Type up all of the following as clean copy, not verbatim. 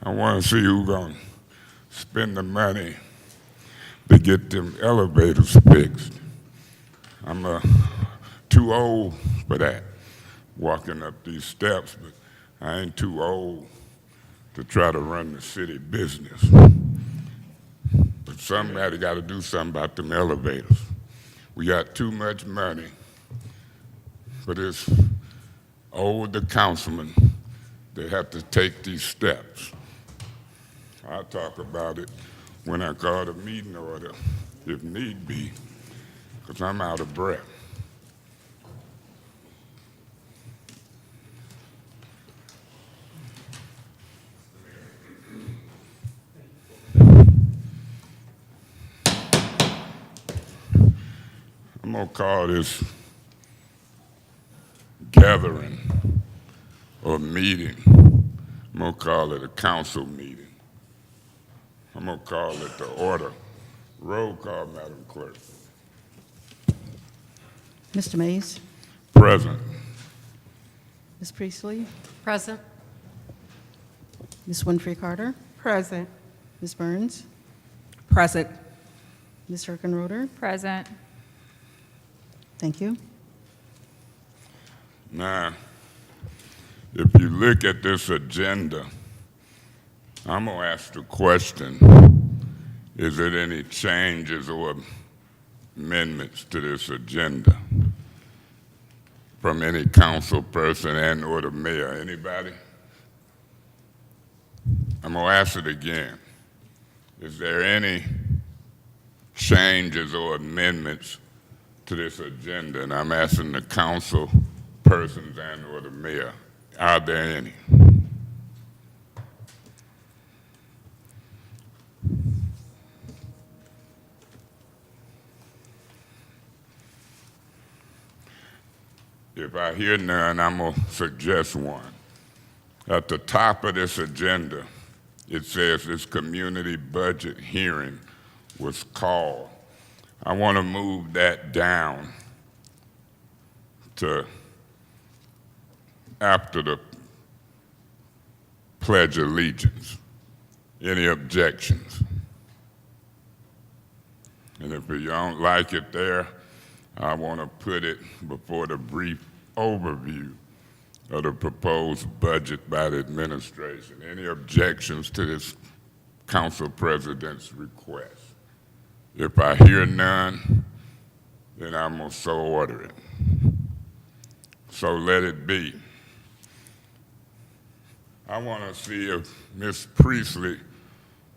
I want to see who's going to spend the money to get them elevators fixed. I'm too old for that, walking up these steps, but I ain't too old to try to run the city business. But somebody got to do something about them elevators. We got too much money for this older councilman. They have to take these steps. I'll talk about it when I call the meeting order, if need be, because I'm out of breath. I'm going to call this gathering or meeting, I'm going to call it a council meeting. I'm going to call it the order. Roll call, Madam Clerk. Mr. Mays? Present. Ms. Priestley? Present. Ms. Winfrey Carter? Present. Ms. Burns? Present. Ms. Herkenroder? Present. Thank you. Now, if you look at this agenda, I'm going to ask the question, is there any changes or amendments to this agenda from any council person and or the mayor? Anybody? I'm going to ask it again. Is there any changes or amendments to this agenda? And I'm asking the council persons and or the mayor, are there any? If I hear none, I'm going to suggest one. At the top of this agenda, it says this community budget hearing was called. I want to move that down to after the Pledge of Allegiance. Any objections? And if you don't like it there, I want to put it before the brief overview of the proposed budget by the administration. Any objections to this council president's request? If I hear none, then I'm going to so order it. So let it be. I want to see if Ms. Priestley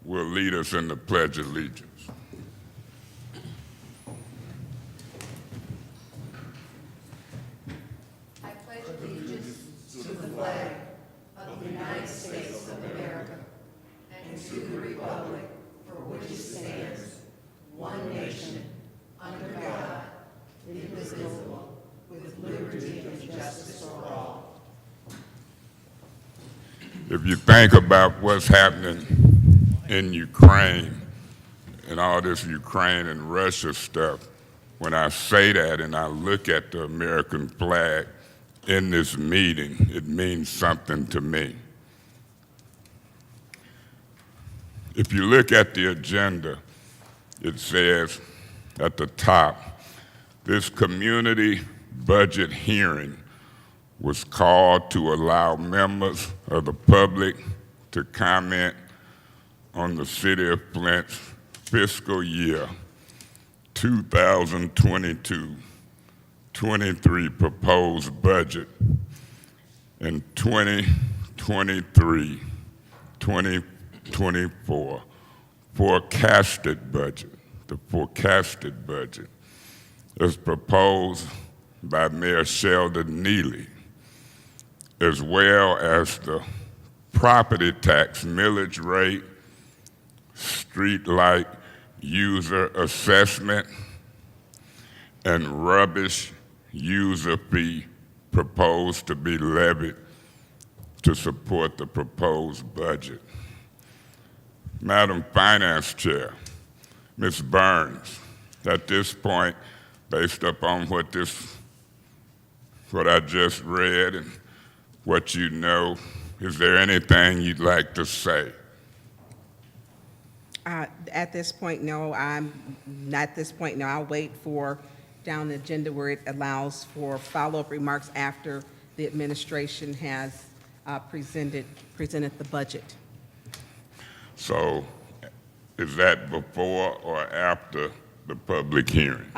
will lead us in the Pledge of Allegiance. I pledge allegiance to the flag of the United States of America and to the republic for which it stands, one nation, under God, indivisible, with liberty and justice for all. If you think about what's happening in Ukraine and all this Ukraine and Russia stuff, when I say that and I look at the American flag in this meeting, it means something to me. If you look at the agenda, it says at the top, this community budget hearing was called to allow members of the public to comment on the City of Flint's fiscal year 2022-23 proposed budget and 2023-2024 forecasted budget. The forecasted budget is proposed by Mayor Sheldon Neely, as well as the property tax millage rate, street light user assessment, and rubbish user fee proposed to be levied to support the proposed budget. Madam Finance Chair, Ms. Burns, at this point, based upon what I just read and what you know is there anything you'd like to say? At this point, no, at this point, no. I'll wait for down the agenda where it allows for follow-up remarks after the administration has presented the budget. So is that before or after the public hearing?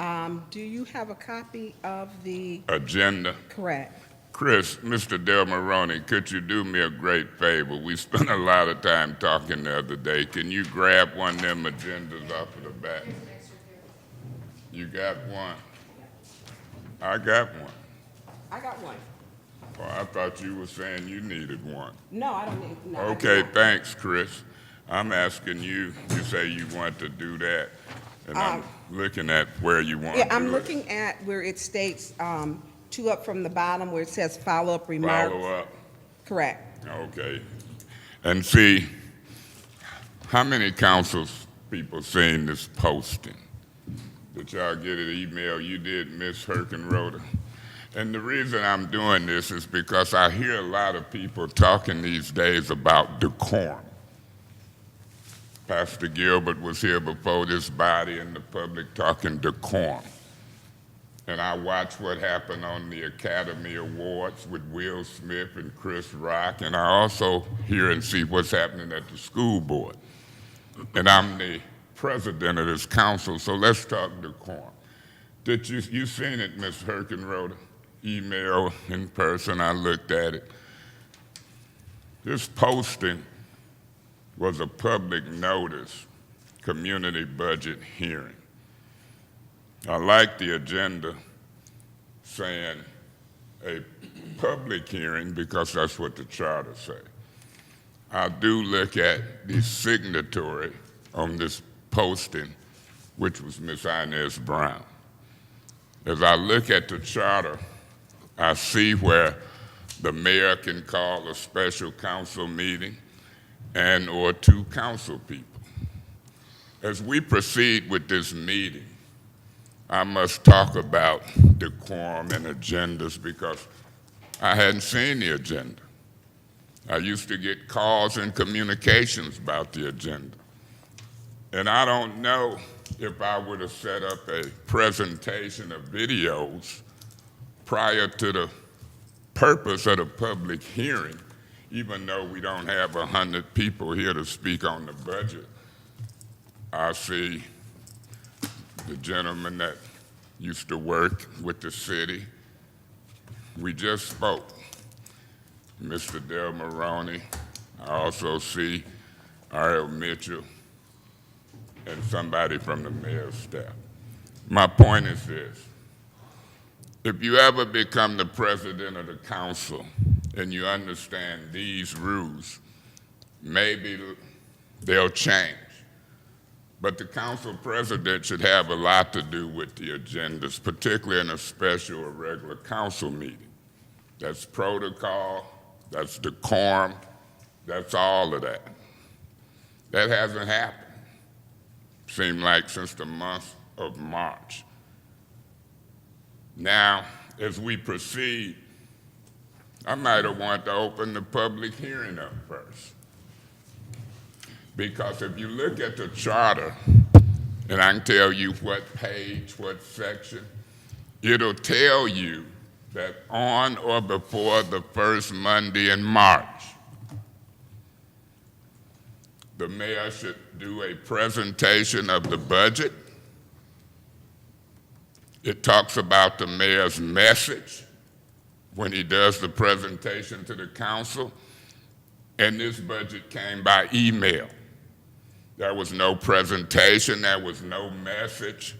Do you have a copy of the, Agenda? correct? Chris, Mr. Del Moroni, could you do me a great favor? We spent a lot of time talking the other day. Can you grab one of them agendas off of the back? You got one? I got one. I got one. Well, I thought you were saying you needed one. No, I don't need, no. I do Okay, not. thanks, Chris. I'm asking you, you say you want to do that, and I'm looking at where you want to Yeah, do I'm it. looking at where it states, two up from the bottom where it says follow-up remarks. Follow up. Correct. Okay. And see, how many councils people seen this posting? Did y'all get an email? You did, Miss Herkenroder? And the reason I'm doing this is because I hear a lot of people talking these days about decorum. Pastor Gilbert was here before this body and the public talking decorum. And I watched what happened on the Academy Awards with Will Smith and Chris Rock, and I also hear and see what's happening at the school board. And I'm the president of this council, so let's talk decorum. Did you seen it, Ms. Herkenroder? Email, in person, I looked at it. This posting was a public notice, community budget hearing. I like the agenda saying a public hearing because that's what the charter says. I do look at the signatory on this posting, which was Ms. Inez Brown. As I look at the charter, I see where the mayor can call a special council meeting and or two council people. As we proceed with this meeting, I must talk about decorum and agendas because I hadn't seen the agenda. I used to get calls and communications about the agenda. And I don't know if I would have set up a presentation of videos prior to the purpose of the public hearing, even though we don't have 100 people here to speak on the budget. I see the gentleman that used to work with the city. We just spoke, Mr. Del Moroni. I also see R.L. Mitchell and somebody from the mayor's staff. My point is this. If you ever become the president of the council and you understand these rules, maybe they'll change. But the council president should have a lot to do with the agendas, particularly in a special or regular council meeting. That's protocol, that's decorum, that's all of that. That hasn't happened, seemed like since the month of March. Now, as we proceed, I might have wanted to open the public hearing up first. Because if you look at the charter, and I can tell you what page, what section, it'll tell you that on or before the first Monday in March, the mayor should do a presentation of the budget. It talks about the mayor's message when he does the presentation to the council, and this budget came by email. There was no presentation, there was no message,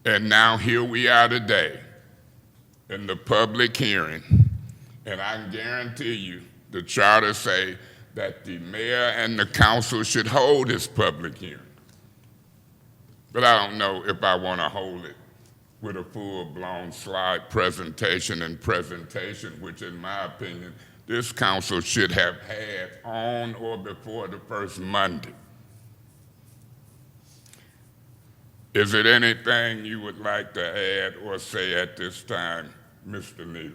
and now here we are today in the public hearing, and I can guarantee you the charter say that the mayor and the council should hold this public hearing. But I don't know if I want to hold it with a full-blown slide presentation, which in my opinion, this council should have had on or before the first Monday. Is it anything you would like to add or say at this time, Mr. Neely,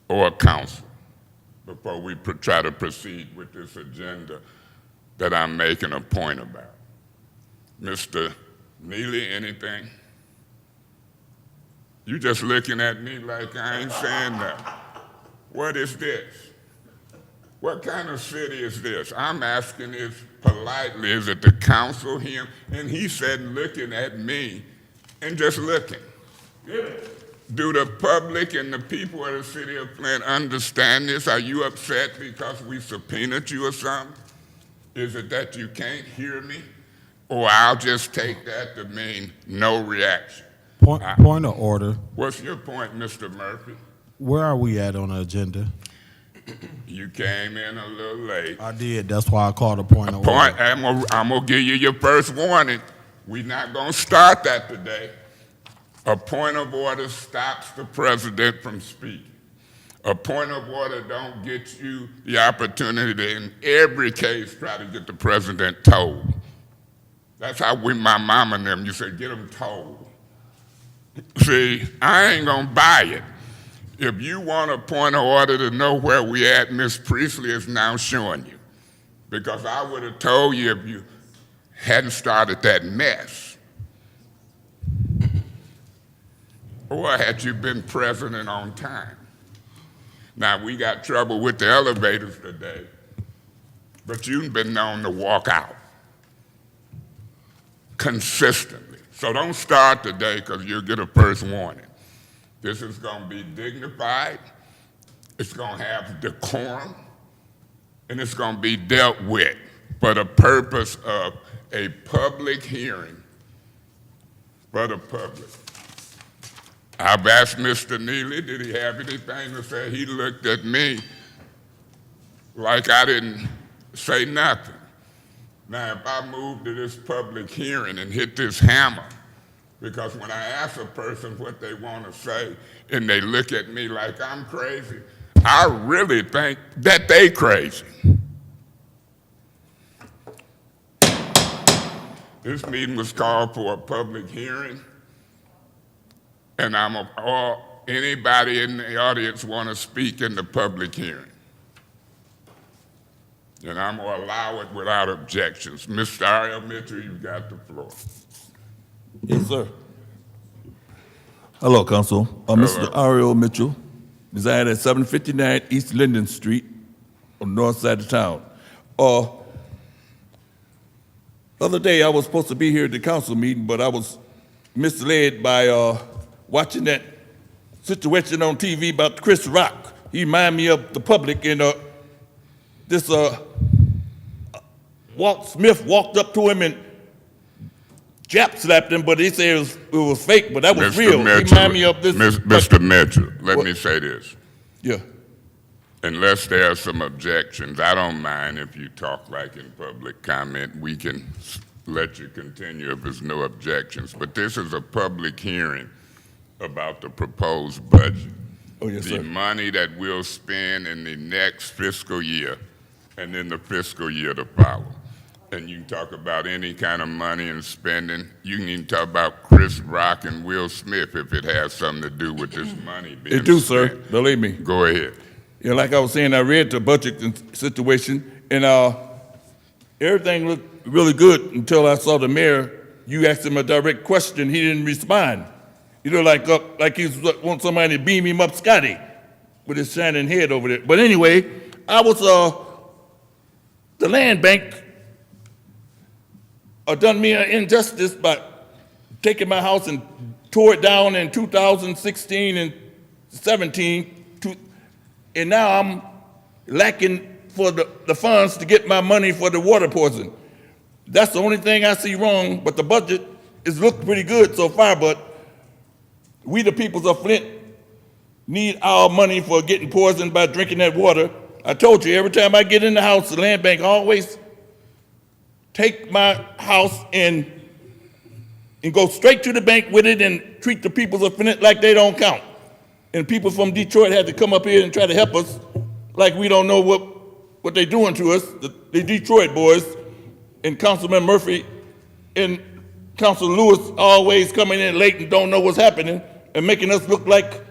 or council? before we try to proceed with this agenda that I'm making a point about. Mr. Neely, anything? You just looking at me like I ain't saying that. What is this? What kind of city is this? I'm asking this politely, is it the council here? And he said looking at me and just looking. Do the public and the people of the city of Flint understand this? Are you upset because we subpoenaed you or something? Is it that you can't hear me? Or I'll just take that to mean no reaction. Point of order. What's your point, Mr. Murphy? Where are we at on the agenda? You came in a little late. I did. That's why I called a point of order. I'm gonna give you your first warning. We're not gonna start that today. A point of order stops the president from speaking. A point of order don't get you the opportunity to, in every case, try to get the president told. That's how my mama and them, you say, get them told. See, I ain't gonna buy it. If you want a point of order to know where we at, Miss Priestley is now showing you. Because I would have told you if you hadn't started that mess. Or had you been president on time. Now, we got trouble with the elevators today, but you've been known to walk out consistently. So don't start today because you'll get a first warning. This is going to be dignified, it's going to have decorum, and it's going to be dealt with for the purpose of a public hearing for the public. I've asked Mr. Neely, did he have anything to say? He looked at me like I didn't say nothing. Now, if I move to this public hearing and hit this hammer, because when I ask a person what they want to say and they look at me like I'm crazy, I really think that they crazy. This meeting was called for a public hearing, and anybody in the audience want to speak in the public hearing. And I'm going to allow it without objections. Mr. Ariel Mitchell, you've got the floor. Yes, sir. Hello, Council. Mr. Ariel Mitchell, reside at 759 East Linden Street on the north side of town. The other day, I was supposed to be here at the council meeting, but I was misled by watching that situation on TV about Chris Rock. He reminded me of the public, and this Walt Smith walked up to him and jap slapped him, but he said it was fake, but that was Mr. real. Mitchell, He reminded me of this. Mr. Mitchell, let What? me say this. Yeah. Unless there are some objections, I don't mind if you talk like in public comment. We can let you continue if there's no objections. But this is a public hearing about the proposed budget. Oh, yes, the sir. money that we'll spend in the next fiscal year and then the fiscal year to follow. And you can talk about any kind of money and spending. You can even talk about Chris Rock and Will Smith if it has something to do with this money being It do, spent. sir. Believe me. Go ahead. Yeah, like I was saying, I read the budget situation, and everything looked really good until I saw the mayor. You asked him a direct question, he didn't respond. You know, like he want somebody to beam him up, Scotty, with his shining head over there. But anyway, I was the land bank done me an injustice by taking my house and tore it down in 2016 and 17, and now I'm lacking for the funds to get my money for the water poison. That's the only thing I see wrong, but the budget is looked pretty good so far, but we the peoples of Flint need our money for getting poisoned by drinking that water. I told you, every time I get in the house, the land bank always take my house and go straight to the bank with it and treat the people of Flint like they don't count. And people from Detroit had to come up here and try to help us like we don't know what they're doing to us, the Detroit boys, and Councilman Murphy and Councilman Lewis always coming in late and don't know what's happening and making us look like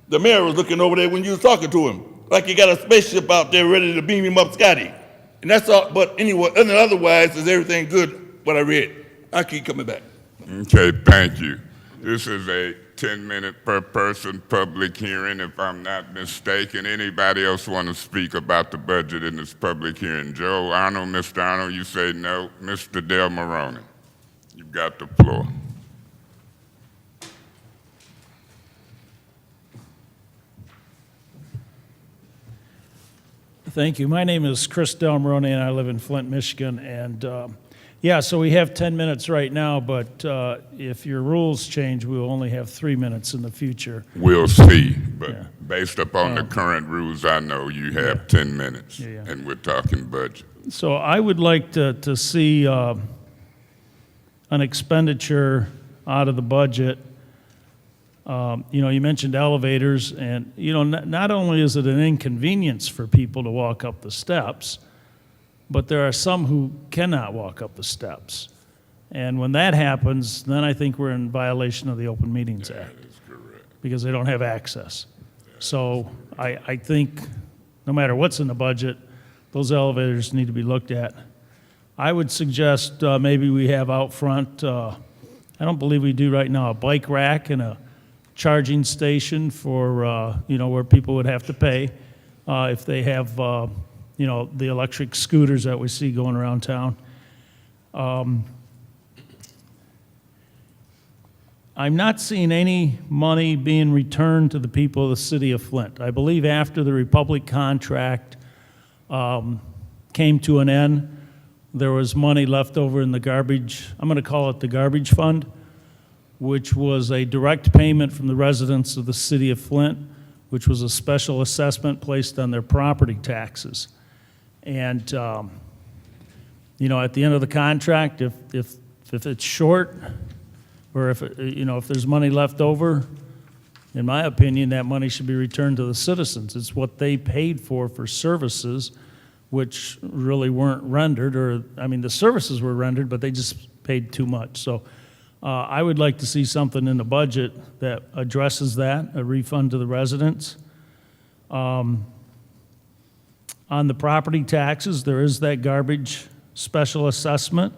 the mayor was looking over there when you was talking to him. like you got a spaceship out there ready to beam him up, Scotty. And that's all. But anyway, otherwise, is everything good? What I read, I keep coming back. Okay, thank you. This is a 10-minute per person public hearing, if I'm not mistaken. Anybody else want to speak about the budget in this public hearing? Joe Arnold, Mr. Arnold, you say no. Mr. Del Morone, you've got the floor. Thank you. My name is Chris Del Morone, and I live in Flint, Michigan. And yeah, so we have 10 minutes right now, but if your rules change, we will only have 3 minutes in the future. We'll see, but Yeah. based upon the current rules, I know you have 10 minutes, Yeah. and we're talking budget. So I would like to see an expenditure out of the budget. You know, you mentioned elevators, and, you know, not only is it an inconvenience for people to walk up the steps, but there are some who cannot walk up the steps. And when that happens, then I think we're in violation of the Open Meetings Act. That's correct. Because they don't have access. So I think no matter what's in the budget, those elevators need to be looked at. I would suggest maybe we have out front, I don't believe we do right now, a bike rack and a charging station for, you know, where people would have to pay if they have, you know, the electric scooters that we see going around town. I'm not seeing any money being returned to the people of the city of Flint. I believe after the Republic contract came to an end, there was money left over in the garbage, I'm going to call it the garbage fund, which was a direct payment from the residents of the city of Flint, which was a special assessment placed on their property taxes. And, you know, at the end of the contract, if it's short, or if, you know, if there's money left over, in my opinion, that money should be returned to the citizens. It's what they paid for services which really weren't rendered, or, I mean, the services were rendered, but they just paid too much. So I would like to see something in the budget that addresses that, a refund to the residents. On the property taxes, there is that garbage special assessment,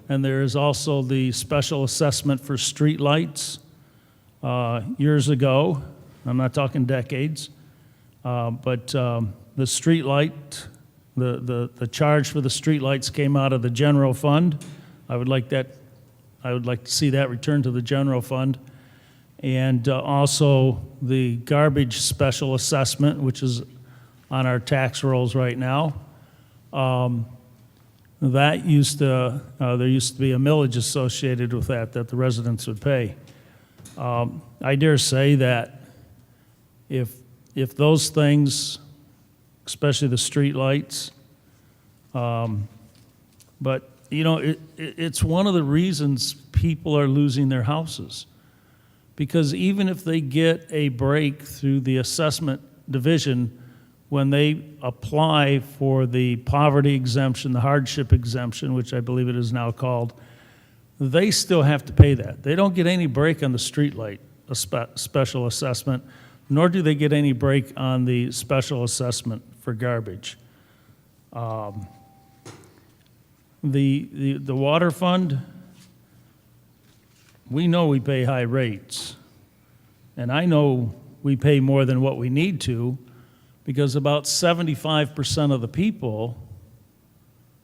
and there is also the special assessment for streetlights. Years ago, I'm not talking decades, but the streetlight, the charge for the streetlights came out of the general fund. I would like to see that returned to the general fund. And also the garbage special assessment, which is on our tax rolls right now. That used to, there used to be a millage associated with that the residents would pay. I dare say that if those things, especially the street lights, but you know, it's one of the reasons people are losing their houses. Because even if they get a break through the assessment division, when they apply for the poverty exemption, the hardship exemption, which I believe it is now called, they still have to pay that. They don't get any break on the streetlight special assessment, nor do they get any break on the special assessment for garbage. The water fund, we know we pay high rates. And I know we pay more than what we need to, because about 75% of the people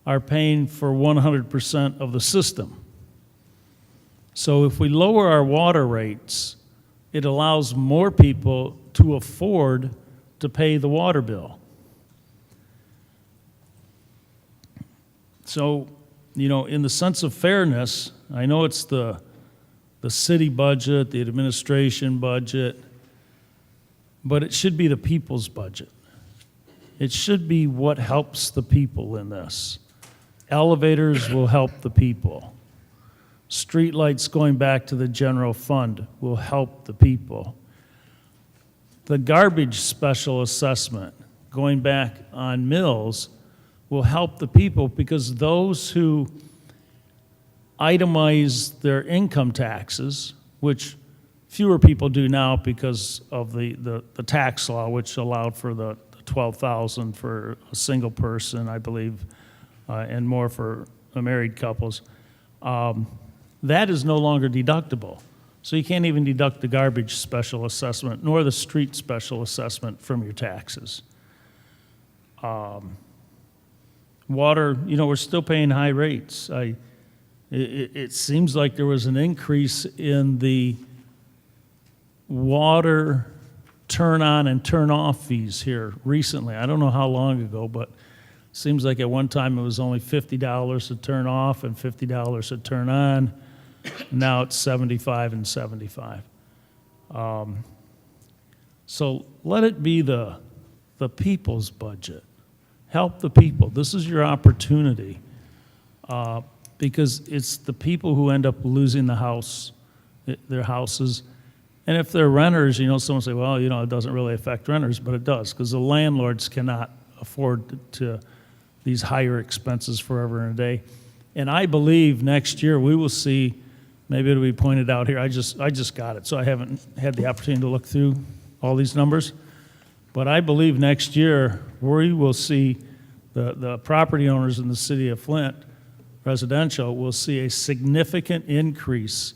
are paying for 100% of the system. So if we lower our water rates, it allows more people to afford to pay the water bill. So, you know, in the sense of fairness, I know it's the city budget, the administration budget, but it should be the people's budget. It should be what helps the people in this. Elevators will help the people. Streetlights going back to the general fund will help the people. The garbage special assessment going back on mills will help the people, because those who itemize their income taxes, which fewer people do now because of the tax law, which allowed for the $12,000 for a single person, I believe, and more for married couples. That is no longer deductible. So you can't even deduct the garbage special assessment nor the street special assessment from your taxes. Water, we're still paying high rates. It seems like there was an increase in the water turn on and turn off fees here recently. I don't know how long ago, but it seems like at one time it was only $50 to turn off and $50 to turn on. Now it's $75 and $75. So let it be the people's budget. Help the people. This is your opportunity, because it's the people who end up losing their houses. And if they're renters, someone say, well, it doesn't really affect renters, but it does, because the landlords cannot afford these higher expenses forever and a day. And I believe next year we will see, maybe it'll be pointed out here, I just got it, so I haven't had the opportunity to look through all these numbers. But I believe next year we will see the property owners in the city of Flint, residential, will see a significant increase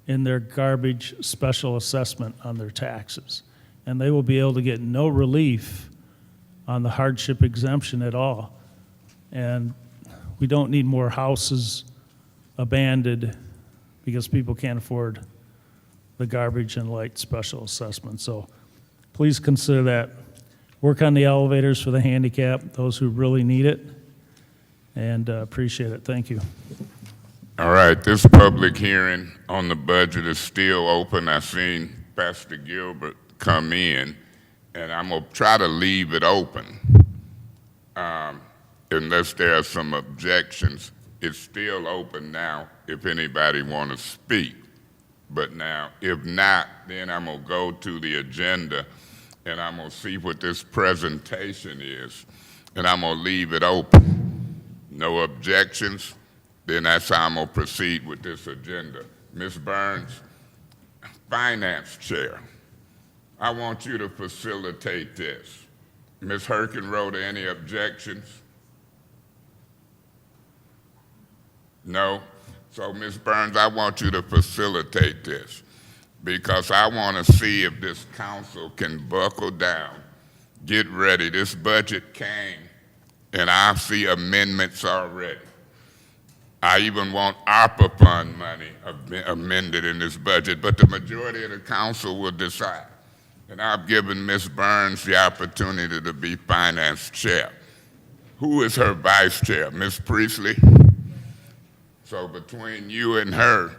in their garbage special assessment on their taxes. And they will be able to get no relief on the hardship exemption at all. And we don't need more houses abandoned because people can't afford the garbage and light special assessment. So please consider that. Work on the elevators for the handicapped, those who really need it, and appreciate it. Thank you. All right, this public hearing on the budget is still open. I've seen Pastor Gilbert come in, and I'm going to try to leave it open unless there are some objections. It's still open now if anybody want to speak. But now, if not, then I'm going to go to the agenda, and I'm going to see what this presentation is, and I'm going to leave it open. No objections? Then that's how I'm going to proceed with this agenda. Ms. Burns, Finance Chair, I want you to facilitate this. Ms. Herkenroder, any objections? No? So, Ms. Burns, I want you to facilitate this because I want to see if this council can buckle down, get ready. This budget came, and I see amendments already. I even want ARPA fund money amended in this budget, but the majority of the council will decide. And I've given Ms. Burns the opportunity to be finance chair. Who is her vice chair? Ms. Priestley? So between you and her,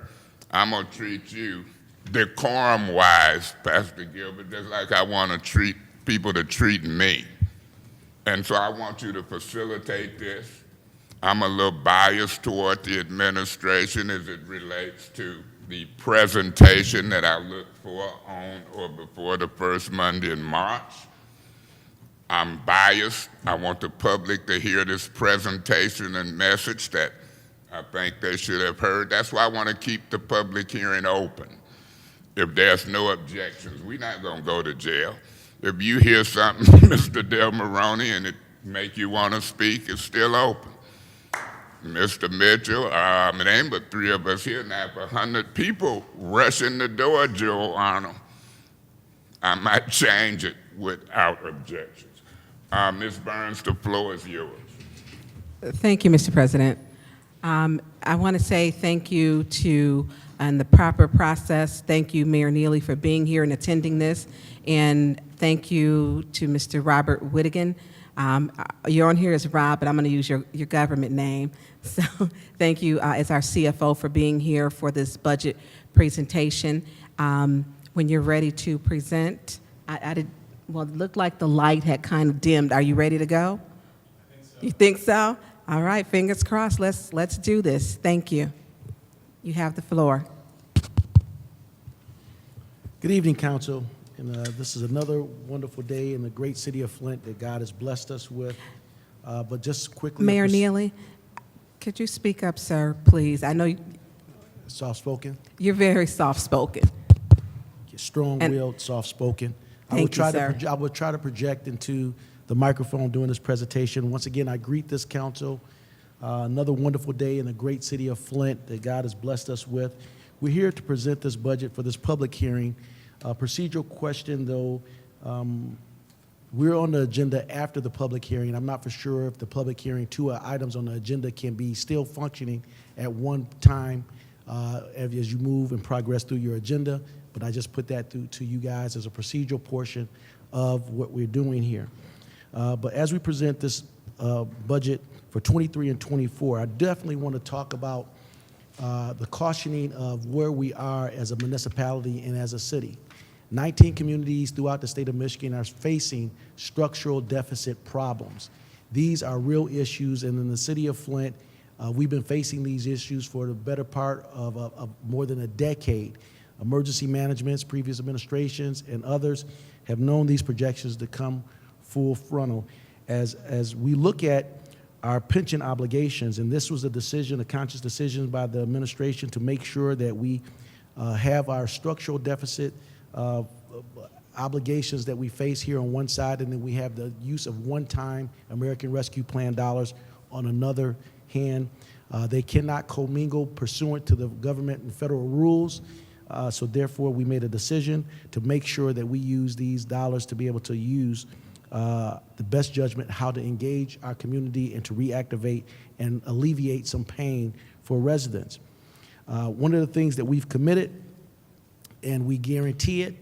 I'm going to treat you decorum-wise, Pastor Gilbert, just like I want to treat people to treat me. And so I want you to facilitate this. I'm a little biased toward the administration as it relates to the presentation that I look for on or before the first Monday in March. I'm biased. I want the public to hear this presentation and message that I think they should have heard. That's why I want to keep the public hearing open. If there's no objections, we're not going to go to jail. If you hear something, Mr. Del Maroney, and it make you want to speak, it's still open. Mr. Mitchell, it ain't but 3 of us here now. If 100 people rush in the door, Joe Arnold, I might change it without objections. Ms. Burns, the floor is yours. Thank you, Mr. President. I want to say thank you to, and the proper process, thank you, Mayor Neely, for being here and attending this, and thank you to Mr. Robert Whittigan. You're on here as Rob, but I'm going to use your government name. So thank you as our CFO for being here for this budget presentation. When you're ready to present, it looked like the light had kind of dimmed. Are you ready to go? I think so. You think so? All right, fingers crossed. Let's do this. Thank you. You have the floor. Good evening, Council. And this is another wonderful day in the great city of Flint that God has blessed us with. But just quickly, Mayor Neely, could you speak up, sir, please? I know soft-spoken, you're very soft-spoken. strong-willed, soft-spoken. Thank you, sir. I will try to project into the microphone during this presentation. Once again, I greet this council. Another wonderful day in the great city of Flint that God has blessed us with. We're here to present this budget for this public hearing. Procedural question, though, we're on the agenda after the public hearing. I'm not for sure if the public hearing, 2 items on the agenda can be still functioning at one time as you move and progress through your agenda, but I just put that through to you guys as a procedural portion of what we're doing here. But as we present this budget for 23 and 24, I definitely want to talk about the cautioning of where we are as a municipality and as a city. 19 communities throughout the state of Michigan are facing structural deficit problems. These are real issues, and in the city of Flint, we've been facing these issues for the better part of more than a decade. Emergency managements, previous administrations, and others have known these projections to come full frontal. As we look at our pension obligations, and this was a decision, a conscious decision by the administration to make sure that we have our structural deficit obligations that we face here on one side, and then we have the use of one-time American Rescue Plan dollars on another hand. They cannot commingle pursuant to the government and federal rules, so therefore we made a decision to make sure that we use these dollars to be able to use the best judgment how to engage our community and to reactivate and alleviate some pain for residents. One of the things that we've committed, and we guarantee it,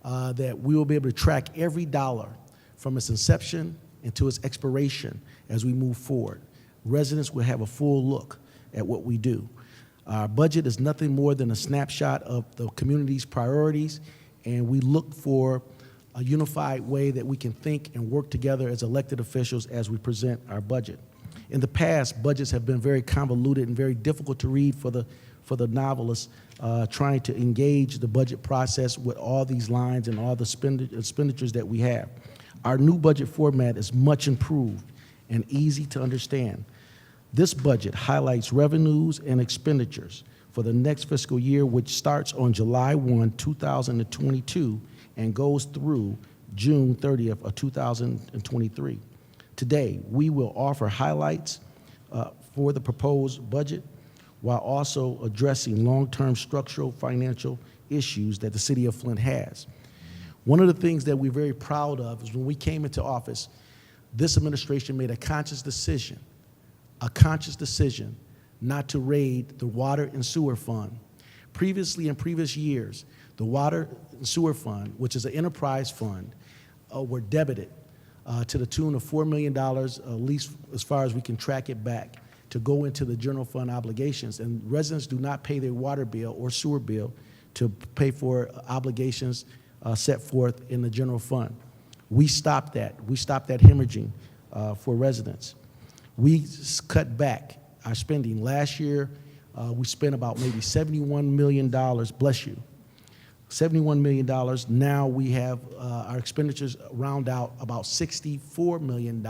that we will be able to track every dollar from its inception into its expiration as we move forward. Residents will have a full look at what we do. Our budget is nothing more than a snapshot of the community's priorities, and we look for a unified way that we can think and work together as elected officials as we present our budget. In the past, budgets have been very convoluted and very difficult to read for the novelists trying to engage the budget process with all these lines and all the expenditures that we have. Our new budget format is much improved and easy to understand. This budget highlights revenues and expenditures for the next fiscal year, which starts on July 1, 2022, and goes through June 30th of 2023. Today, we will offer highlights for the proposed budget while also addressing long-term structural financial issues that the city of Flint has. One of the things that we're very proud of is when we came into office, this administration made a conscious decision not to raid the water and sewer fund. Previously, in previous years, the water and sewer fund, which is an enterprise fund, were debited to the tune of $4 million, at least as far as we can track it back, to go into the general fund obligations. And residents do not pay their water bill or sewer bill to pay for obligations set forth in the general fund. We stopped that. We stopped that hemorrhaging for residents. We cut back our spending. Last year, we spent about maybe $71 million, bless you, $71 million. Now we have our expenditures round out about $64 million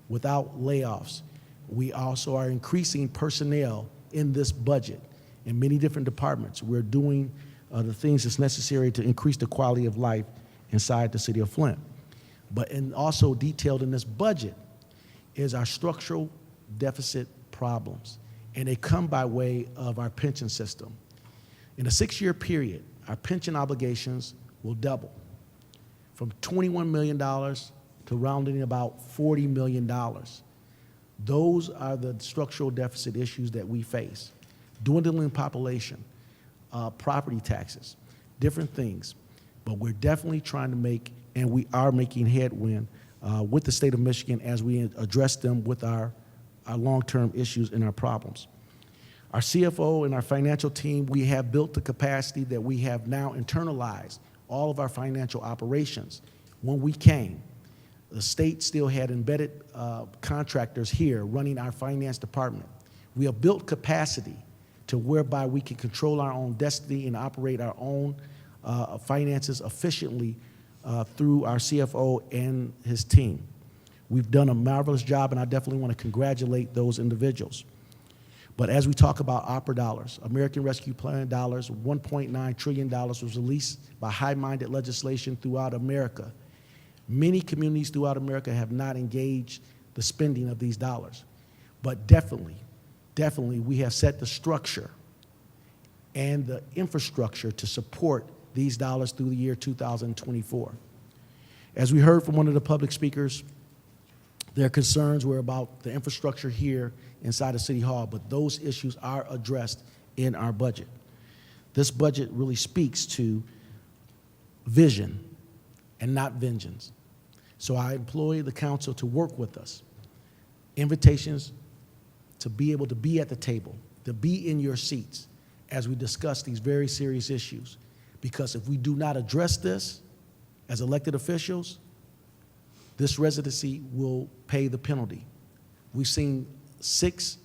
without layoffs. We also are increasing personnel in this budget in many different departments. We're doing the things that's necessary to increase the quality of life inside the city of Flint. And also detailed in this budget is our structural deficit problems, and they come by way of our pension system. In a 6-year period, our pension obligations will double from $21 million to rounding about $40 million. Those are the structural deficit issues that we face. Dwindling population, property taxes, different things. But we're definitely trying to make, and we are making headway with the state of Michigan as we address them with our long-term issues and our problems. Our CFO and our financial team, we have built the capacity that we have now internalized all of our financial operations. When we came, the state still had embedded contractors here running our finance department. We have built capacity to whereby we can control our own destiny and operate our own finances efficiently through our CFO and his team. We've done a marvelous job, and I definitely want to congratulate those individuals. But as we talk about opera dollars, American Rescue Plan dollars, $1.9 trillion was released by high-minded legislation throughout America. Many communities throughout America have not engaged the spending of these dollars. But definitely, we have set the structure and the infrastructure to support these dollars through the year 2024. As we heard from one of the public speakers, their concerns were about the infrastructure here inside of City Hall, but those issues are addressed in our budget. This budget really speaks to vision and not vengeance. So I employ the council to work with us. Invitations to be able to be at the table, to be in your seats as we discuss these very serious issues. Because if we do not address this as elected officials, this residency will pay the penalty. We've seen 6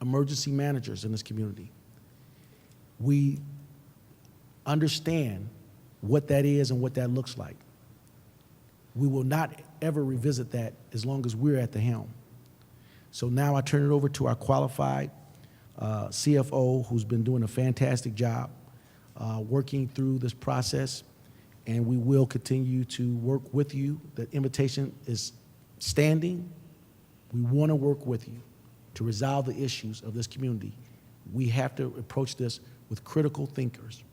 emergency managers in this community. We understand what that is and what that looks like. We will not ever revisit that as long as we're at the helm. So now I turn it over to our qualified CFO, who's been doing a fantastic job working through this process, and we will continue to work with you. The invitation is standing. We want to work with you to resolve the issues of this community. We have to approach this with critical thinkers.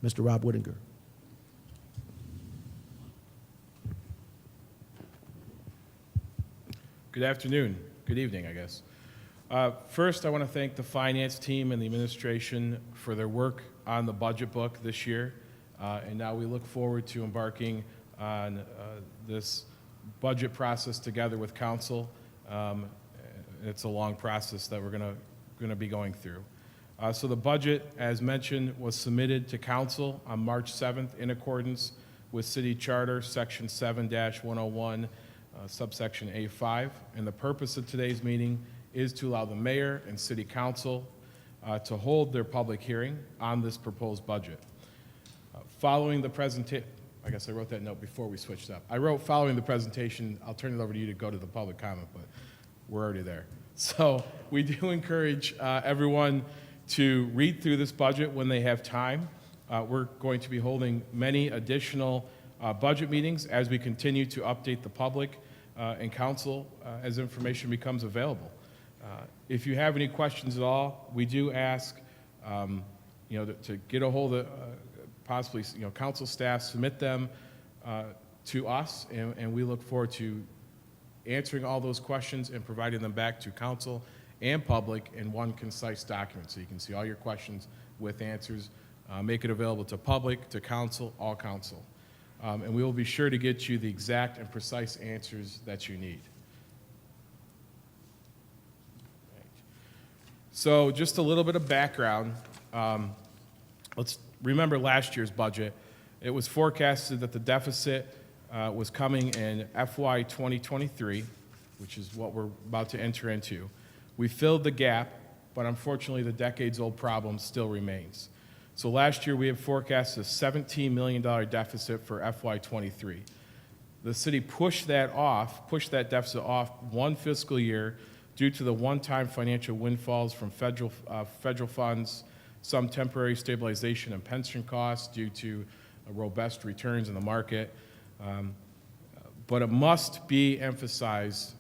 Mr. Rob Whittinger. Good afternoon, good evening, I guess. First, I want to thank the finance team and the administration for their work on the budget book this year. And now we look forward to embarking on this budget process together with council. It's a long process that we're going to be going through. So the budget, as mentioned, was submitted to council on March 7th in accordance with City Charter, Section 7-101, subsection A5. And the purpose of today's meeting is to allow the mayor and city council to hold their public hearing on this proposed budget. Following the presentation, I guess I wrote that note before we switched up. I wrote following the presentation, I'll turn it over to you to go to the public comment, but we're already there. So we do encourage everyone to read through this budget when they have time. We're going to be holding many additional budget meetings as we continue to update the public and council as information becomes available. If you have any questions at all, we do ask to get a hold of possibly council staff, submit them to us, and we look forward to answering all those questions and providing them back to council and public in one concise document, so you can see all your questions with answers. Make it available to public, to council, all council. And we will be sure to get you the exact and precise answers that you need. Right. So just a little bit of background. Let's remember last year's budget. It was forecasted that the deficit was coming in FY 2023, which is what we're about to enter into. We filled the gap, but unfortunately the decades-old problem still remains. So last year we had forecasted a $17 million deficit for FY 23. The city pushed that deficit off one fiscal year due to the one-time financial windfalls from federal funds, some temporary stabilization and pension costs due to robust returns in the market. But it must be emphasized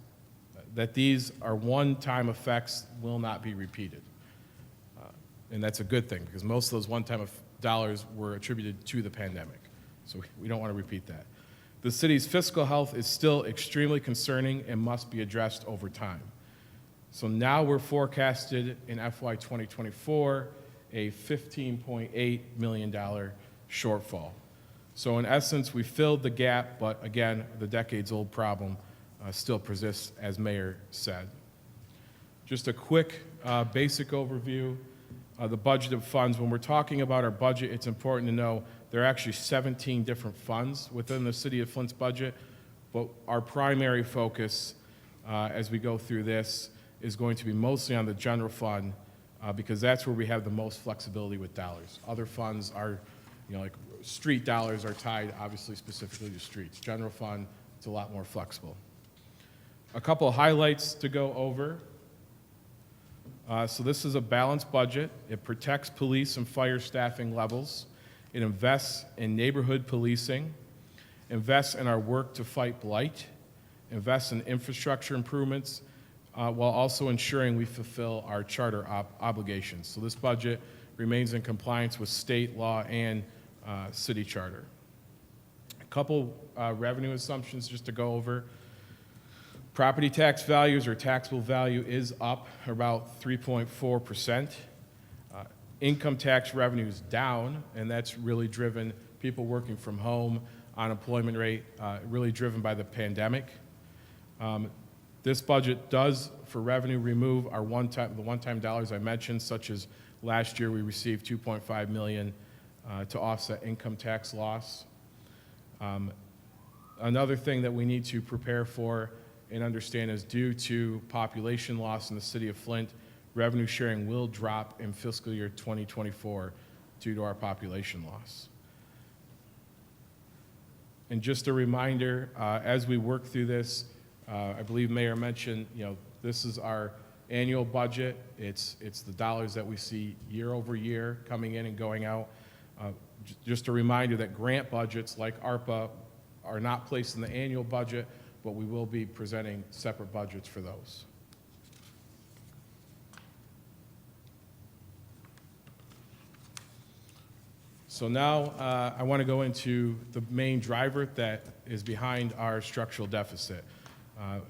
that these are one-time effects, will not be repeated. And that's a good thing, because most of those one-time dollars were attributed to the pandemic. So we don't want to repeat that. The city's fiscal health is still extremely concerning and must be addressed over time. So now we're forecasted in FY 2024 a $15.8 million shortfall. So in essence, we filled the gap, but again, the decades-old problem still persists, as Mayor said. Just a quick basic overview of the budgeted funds. When we're talking about our budget, it's important to know there are actually 17 different funds within the City of Flint's budget, but our primary focus as we go through this is going to be mostly on the general fund because that's where we have the most flexibility with dollars. Other funds are, like street dollars are tied obviously specifically to streets. General fund, it's a lot more flexible. A couple of highlights to go over. So this is a balanced budget. It protects police and fire staffing levels. It invests in neighborhood policing. invest in our work to fight blight, invest in infrastructure improvements, while also ensuring we fulfill our charter obligations. So this budget remains in compliance with state law and city charter. A couple revenue assumptions just to go over. Property tax values or taxable value is up about 3.4%. Income tax revenue is down, and that's really driven people working from home, unemployment rate, really driven by the pandemic. This budget does, for revenue, remove the one-time dollars I mentioned, such as last year we received $2.5 million to offset income tax loss. Another thing that we need to prepare for and understand is due to population loss in the city of Flint, revenue sharing will drop in fiscal year 2024 due to our population loss. And just a reminder, as we work through this, I believe Mayor mentioned, this is our annual budget. It's the dollars that we see year over year coming in and going out. Just a reminder that grant budgets like ARPA are not placed in the annual budget, but we will be presenting separate budgets for those. So now I want to go into the main driver that is behind our structural deficit,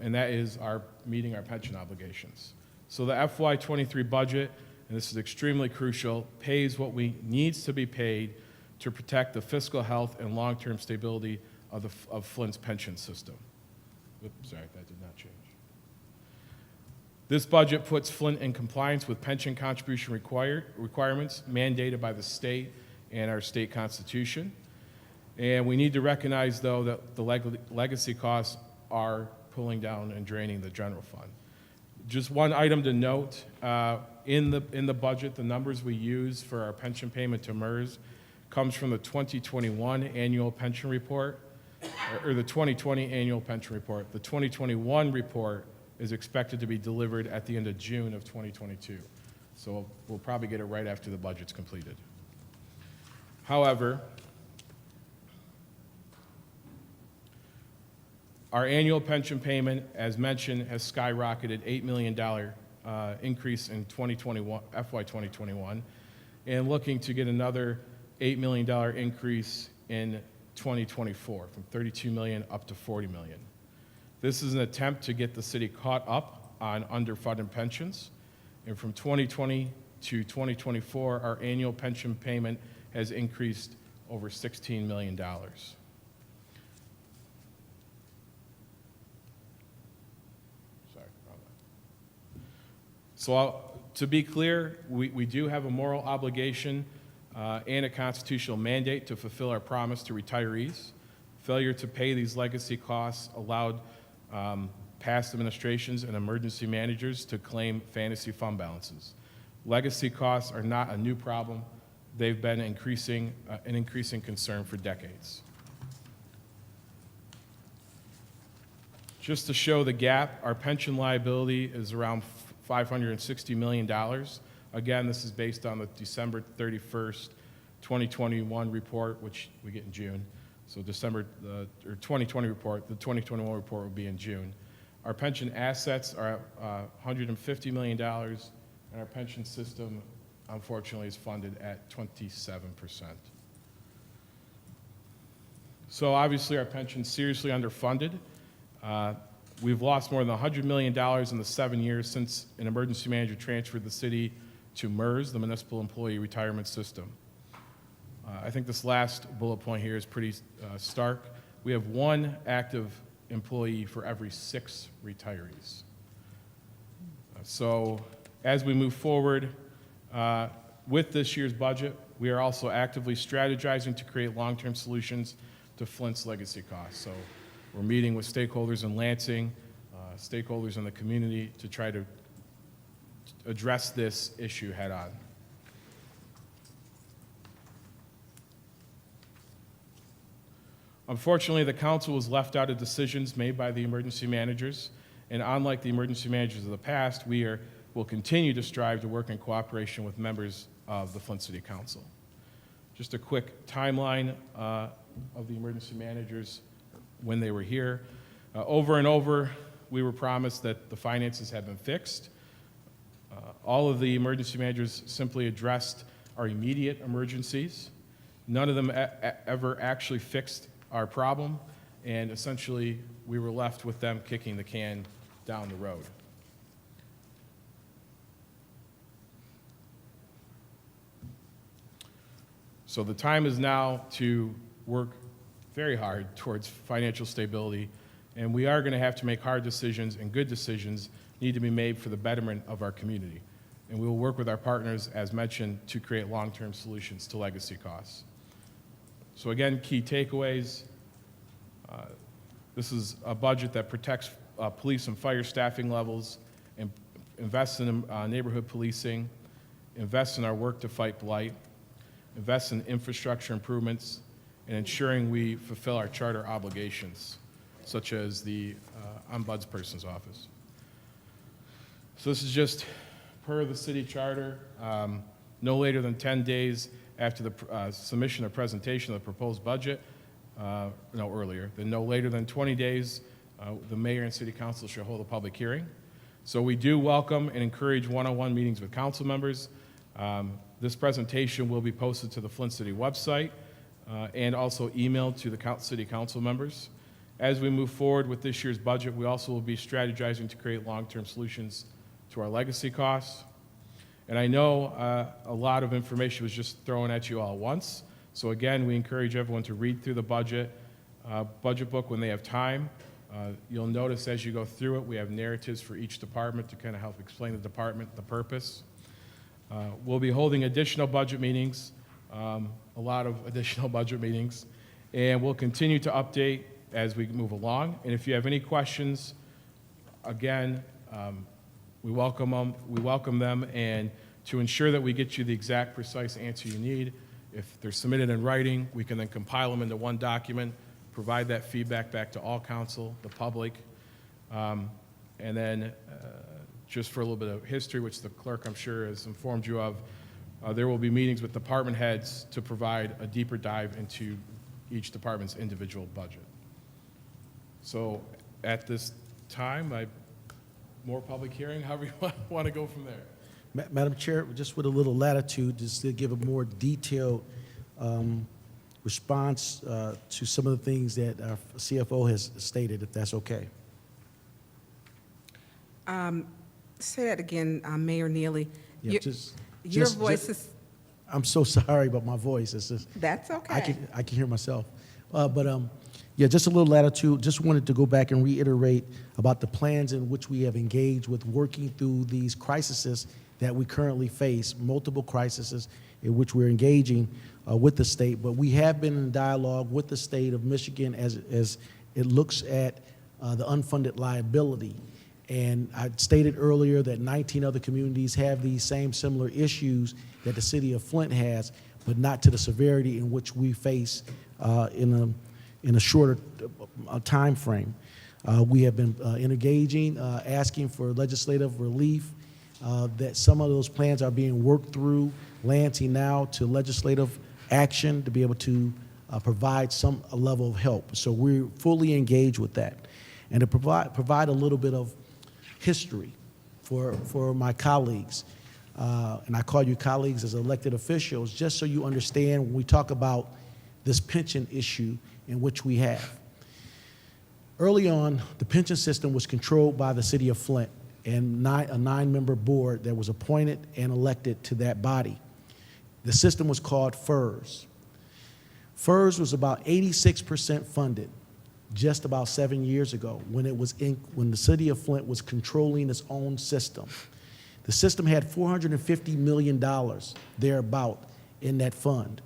and that is meeting our pension obligations. So the FY23 budget, and this is extremely crucial, pays what needs to be paid to protect the fiscal health and long-term stability of Flint's pension system. Oops, sorry, that did not change. This budget puts Flint in compliance with pension contribution requirements mandated by the state and our state constitution. And we need to recognize, though, that the legacy costs are pulling down and draining the general fund. Just one item to note, in the budget, the numbers we use for our pension payment to MERS comes from the 2021 annual pension report, or the 2020 annual pension report. The 2021 report is expected to be delivered at the end of June of 2022. So we'll probably get it right after the budget's completed. However, our annual pension payment, as mentioned, has skyrocketed, $8 million increase in FY 2021, and looking to get another $8 million increase in 2024, from $32 million up to $40 million. This is an attempt to get the city caught up on underfunded pensions, and from 2020 to 2024, our annual pension payment has increased over $16 million. Sorry about that. So to be clear, we do have a moral obligation and a constitutional mandate to fulfill our promise to retirees. Failure to pay these legacy costs allowed past administrations and emergency managers to claim fantasy fund balances. Legacy costs are not a new problem. They've been an increasing concern for decades. Just to show the gap, our pension liability is around $560 million. Again, this is based on the December 31st, 2021 report, which we get in June. So December, or 2020 report, the 2021 report will be in June. Our pension assets are $150 million, and our pension system, unfortunately, is funded at 27%. So obviously our pension's seriously underfunded. We've lost more than $100 million in the 7 years since an emergency manager transferred the city to MERS, the Municipal Employee Retirement System. I think this last bullet point here is pretty stark. We have one active employee for every 6 retirees. So as we move forward, with this year's budget, we are also actively strategizing to create long-term solutions to Flint's legacy costs. So we're meeting with stakeholders in Lansing, stakeholders in the community to try to address this issue head on. Unfortunately, the council was left out of decisions made by the emergency managers, and unlike the emergency managers of the past, will continue to strive to work in cooperation with members of the Flint City Council. Just a quick timeline. of the emergency managers when they were here. Over and over, we were promised that the finances had been fixed. All of the emergency managers simply addressed our immediate emergencies. None of them ever actually fixed our problem, and essentially we were left with them kicking the can down the road. So the time is now to work very hard towards financial stability, and we are going to have to make hard decisions, and good decisions need to be made for the betterment of our community. And we will work with our partners, as mentioned, to create long-term solutions to legacy costs. So again, key takeaways. This is a budget that protects police and fire staffing levels, and invests in neighborhood policing, invests in our work to fight blight, invests in infrastructure improvements, and ensuring we fulfill our charter obligations, such as the ombudsperson's office. So this is just per the city charter, no later than 10 days after the submission or presentation of the proposed budget, no earlier, then no later than 20 days, the mayor and city council shall hold a public hearing. So we do welcome and encourage one-on-one meetings with council members. This presentation will be posted to the Flint City website and also emailed to the city council members. As we move forward with this year's budget, we also will be strategizing to create long-term solutions to our legacy costs. And I know a lot of information was just thrown at you all at once. So again, we encourage everyone to read through the budget book when they have time. You'll notice as you go through it, we have narratives for each department to kind of help explain the department, the purpose. We'll be holding additional budget meetings, a lot of additional budget meetings, and we'll continue to update as we move along. And if you have any questions, again, we welcome them, and to ensure that we get you the exact precise answer you need, if they're submitted in writing, we can then compile them into one document, provide that feedback back to all council, the public, and then just for a little bit of history, which the clerk I'm sure has informed you of, there will be meetings with department heads to provide a deeper dive into each department's individual budget. So at this time, more public hearing, however you want to go from there. Madam Chair, just with a little latitude, just to give a more detailed response to some of the things that our CFO has stated, if that's okay. Say that again, Mayor Neely. Yeah, Your voice is... I'm so sorry about my voice. It's just, That's okay. I can hear myself. Yeah, just a little latitude. Just wanted to go back and reiterate about the plans in which we have engaged with working through these crises that we currently face, multiple crises in which we're engaging with the state. But we have been in dialogue with the state of Michigan as it looks at the unfunded liability. And I stated earlier that 19 other communities have these same similar issues that the city of Flint has, but not to the severity in which we face in a shorter time frame. We have been engaging, asking for legislative relief, that some of those plans are being worked through, lancing now to legislative action to be able to provide some level of help. So we're fully engaged with that. And to provide a little bit of history for my colleagues, and I call you colleagues as elected officials, just so you understand when we talk about this pension issue in which we have. Early on, the pension system was controlled by the city of Flint and a 9-member board that was appointed and elected to that body. The system was called FERS. FERS was about 86% funded just about 7 years ago when the city of Flint was controlling its own system. The system had $450 million thereabout in that fund.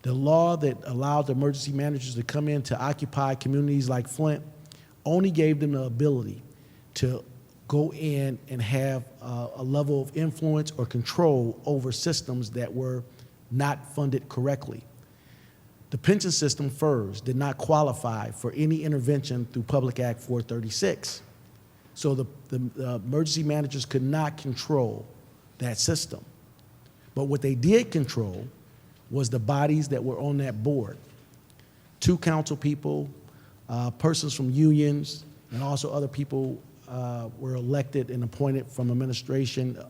The law that allowed the emergency managers to come in to occupy communities like Flint only gave them the ability to go in and have a level of influence or control over systems that were not funded correctly. The pension system, FERS, did not qualify for any intervention through Public Act 436. So the emergency managers could not control that system. But what they did control was the bodies that were on that board. 2 council people, persons from unions, and also other people were elected and appointed from administration.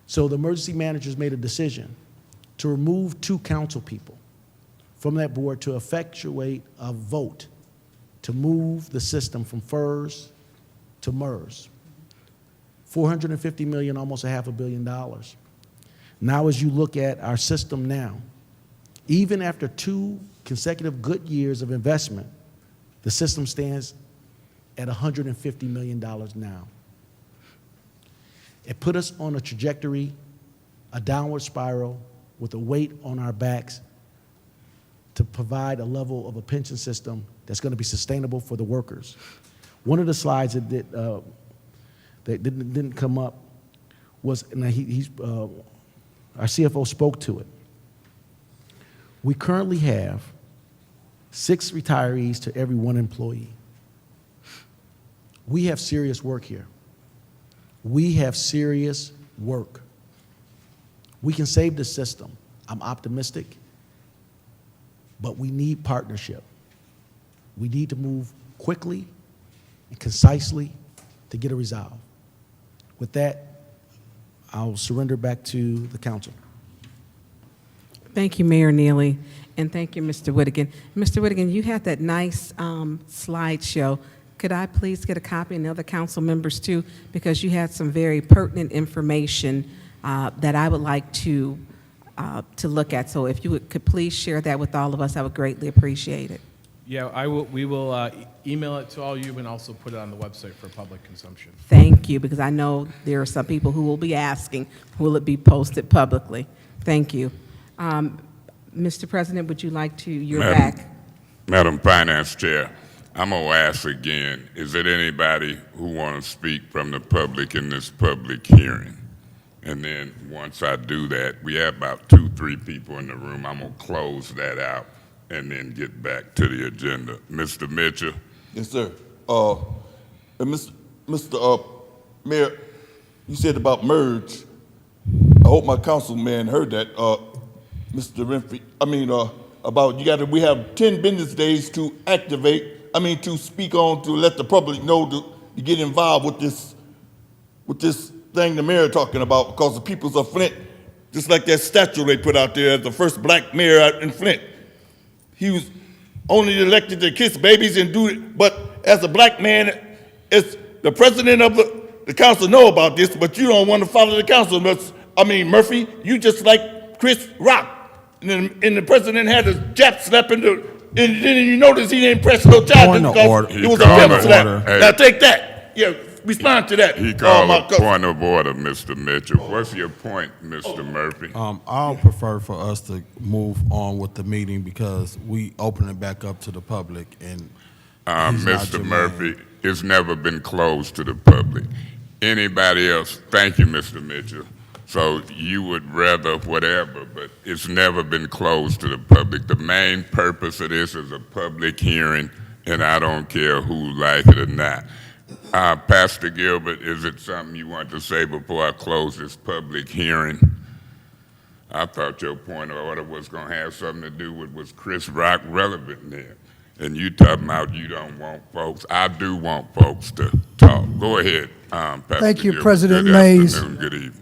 So the emergency managers made a decision to remove 2 council people from that board to effectuate a vote to move the system from FERS to MERS. $450 million, almost $500 million. Now, as you look at our system now, even after 2 consecutive good years of investment, the system stands at $150 million now. It put us on a trajectory, a downward spiral, with a weight on our backs to provide a level of a pension system that's going to be sustainable for the workers. One of the slides that didn't come up was, and our CFO spoke to it. We currently have 6 retirees to every 1 employee. We have serious work here. We have serious work. We can save the system. I'm optimistic, but we need partnership. We need to move quickly and concisely to get a resolve. With that, I'll surrender back to the council. Thank you, Mayor Neely, and thank you, Mr. Whittigan. Mr. Whittigan, you had that nice slideshow. Could I please get a copy, and the other council members too, because you had some very pertinent information that I would like to look at. So if you could please share that with all of us, I would greatly appreciate it. Yeah, we will email it to all you and also put it on the website for public consumption. Thank you, because I know there are some people who will be asking, will it be posted publicly? Thank you. Mr. President, would you like to, you're back. Madam Finance Chair, I'm going to ask again, is there anybody who want to speak from the public in this public hearing? And then once I do that, we have about 2-3 people in the room. I'm going to close that out and then get back to the agenda. Mr. Mitchell? Yes, sir. And Mr. Mayor, you said about merge. I hope my councilman heard that. Mr. Renfrey, about we have 10 business days to to speak on, to let the public know to get involved with this thing the mayor talking about, because the peoples of Flint, just like that statue they put out there as the first black mayor out in Flint. He was only elected to kiss babies and do it, but as a black man, it's the president of the council know about this, but you don't want to follow the council. Murphy, you just like Chris Rock. And the president had a jab slap and then you notice he didn't press no charges because it was a jab slap. Hey. Now take that. Yeah, respond to that. He called a point of order, Mr. Mitchell. What's your point, Mr. Murphy? I'll prefer for us to move on with the meeting because we open it back up to the public. And Mr. Murphy, it's never been closed to the public. Anybody else? Thank you, Mr. Mitchell. So you would rather whatever, but it's never been closed to the public. The main purpose of this is a public hearing, and I don't care who like it or not. Pastor Gilbert, is it something you want to say before I close this public hearing? I thought your point of order was going to have something to do with was Chris Rock relevant there. And you talking about you don't want folks. I do want folks to talk. Go ahead, Pastor Thank you, Gilbert. President Good Mays. afternoon, good evening.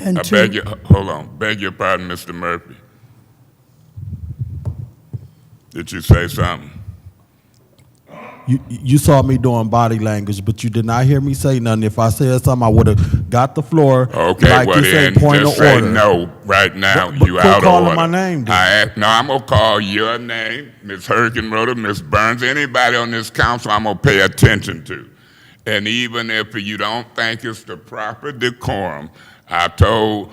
And Beg your pardon, Mr. Murphy. Did you say something? You saw me doing body language, but you did not hear me say nothing. If I said something, I would have got the floor. Okay, like well you said, then point just of say order. no right now. But You quit out of calling order. my name, then. No, I'm gonna call your name, Ms. Hergenroder, Ms. Burns, anybody on this council I'm gonna pay attention to. And even if you don't think it's the proper decorum, I told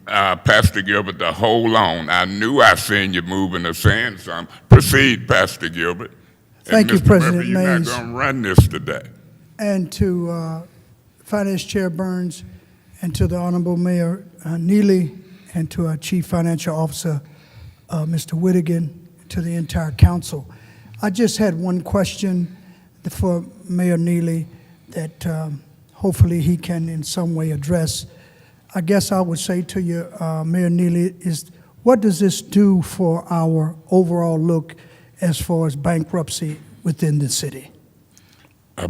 Pastor Gilbert to hold on. I knew I seen you moving or saying something. Proceed, Pastor Gilbert. Thank you, Mr. President Murphy, you're Mays. not going to run this today. and to Finance Chair Burns, and to the Honorable Mayor Neely, and to our Chief Financial Officer, Mr. Whittigan, to the entire council. I just had one question for Mayor Neely that hopefully he can in some way address. I guess I would say to you, Mayor Neely, is what does this do for our overall look as far as bankruptcy within the city?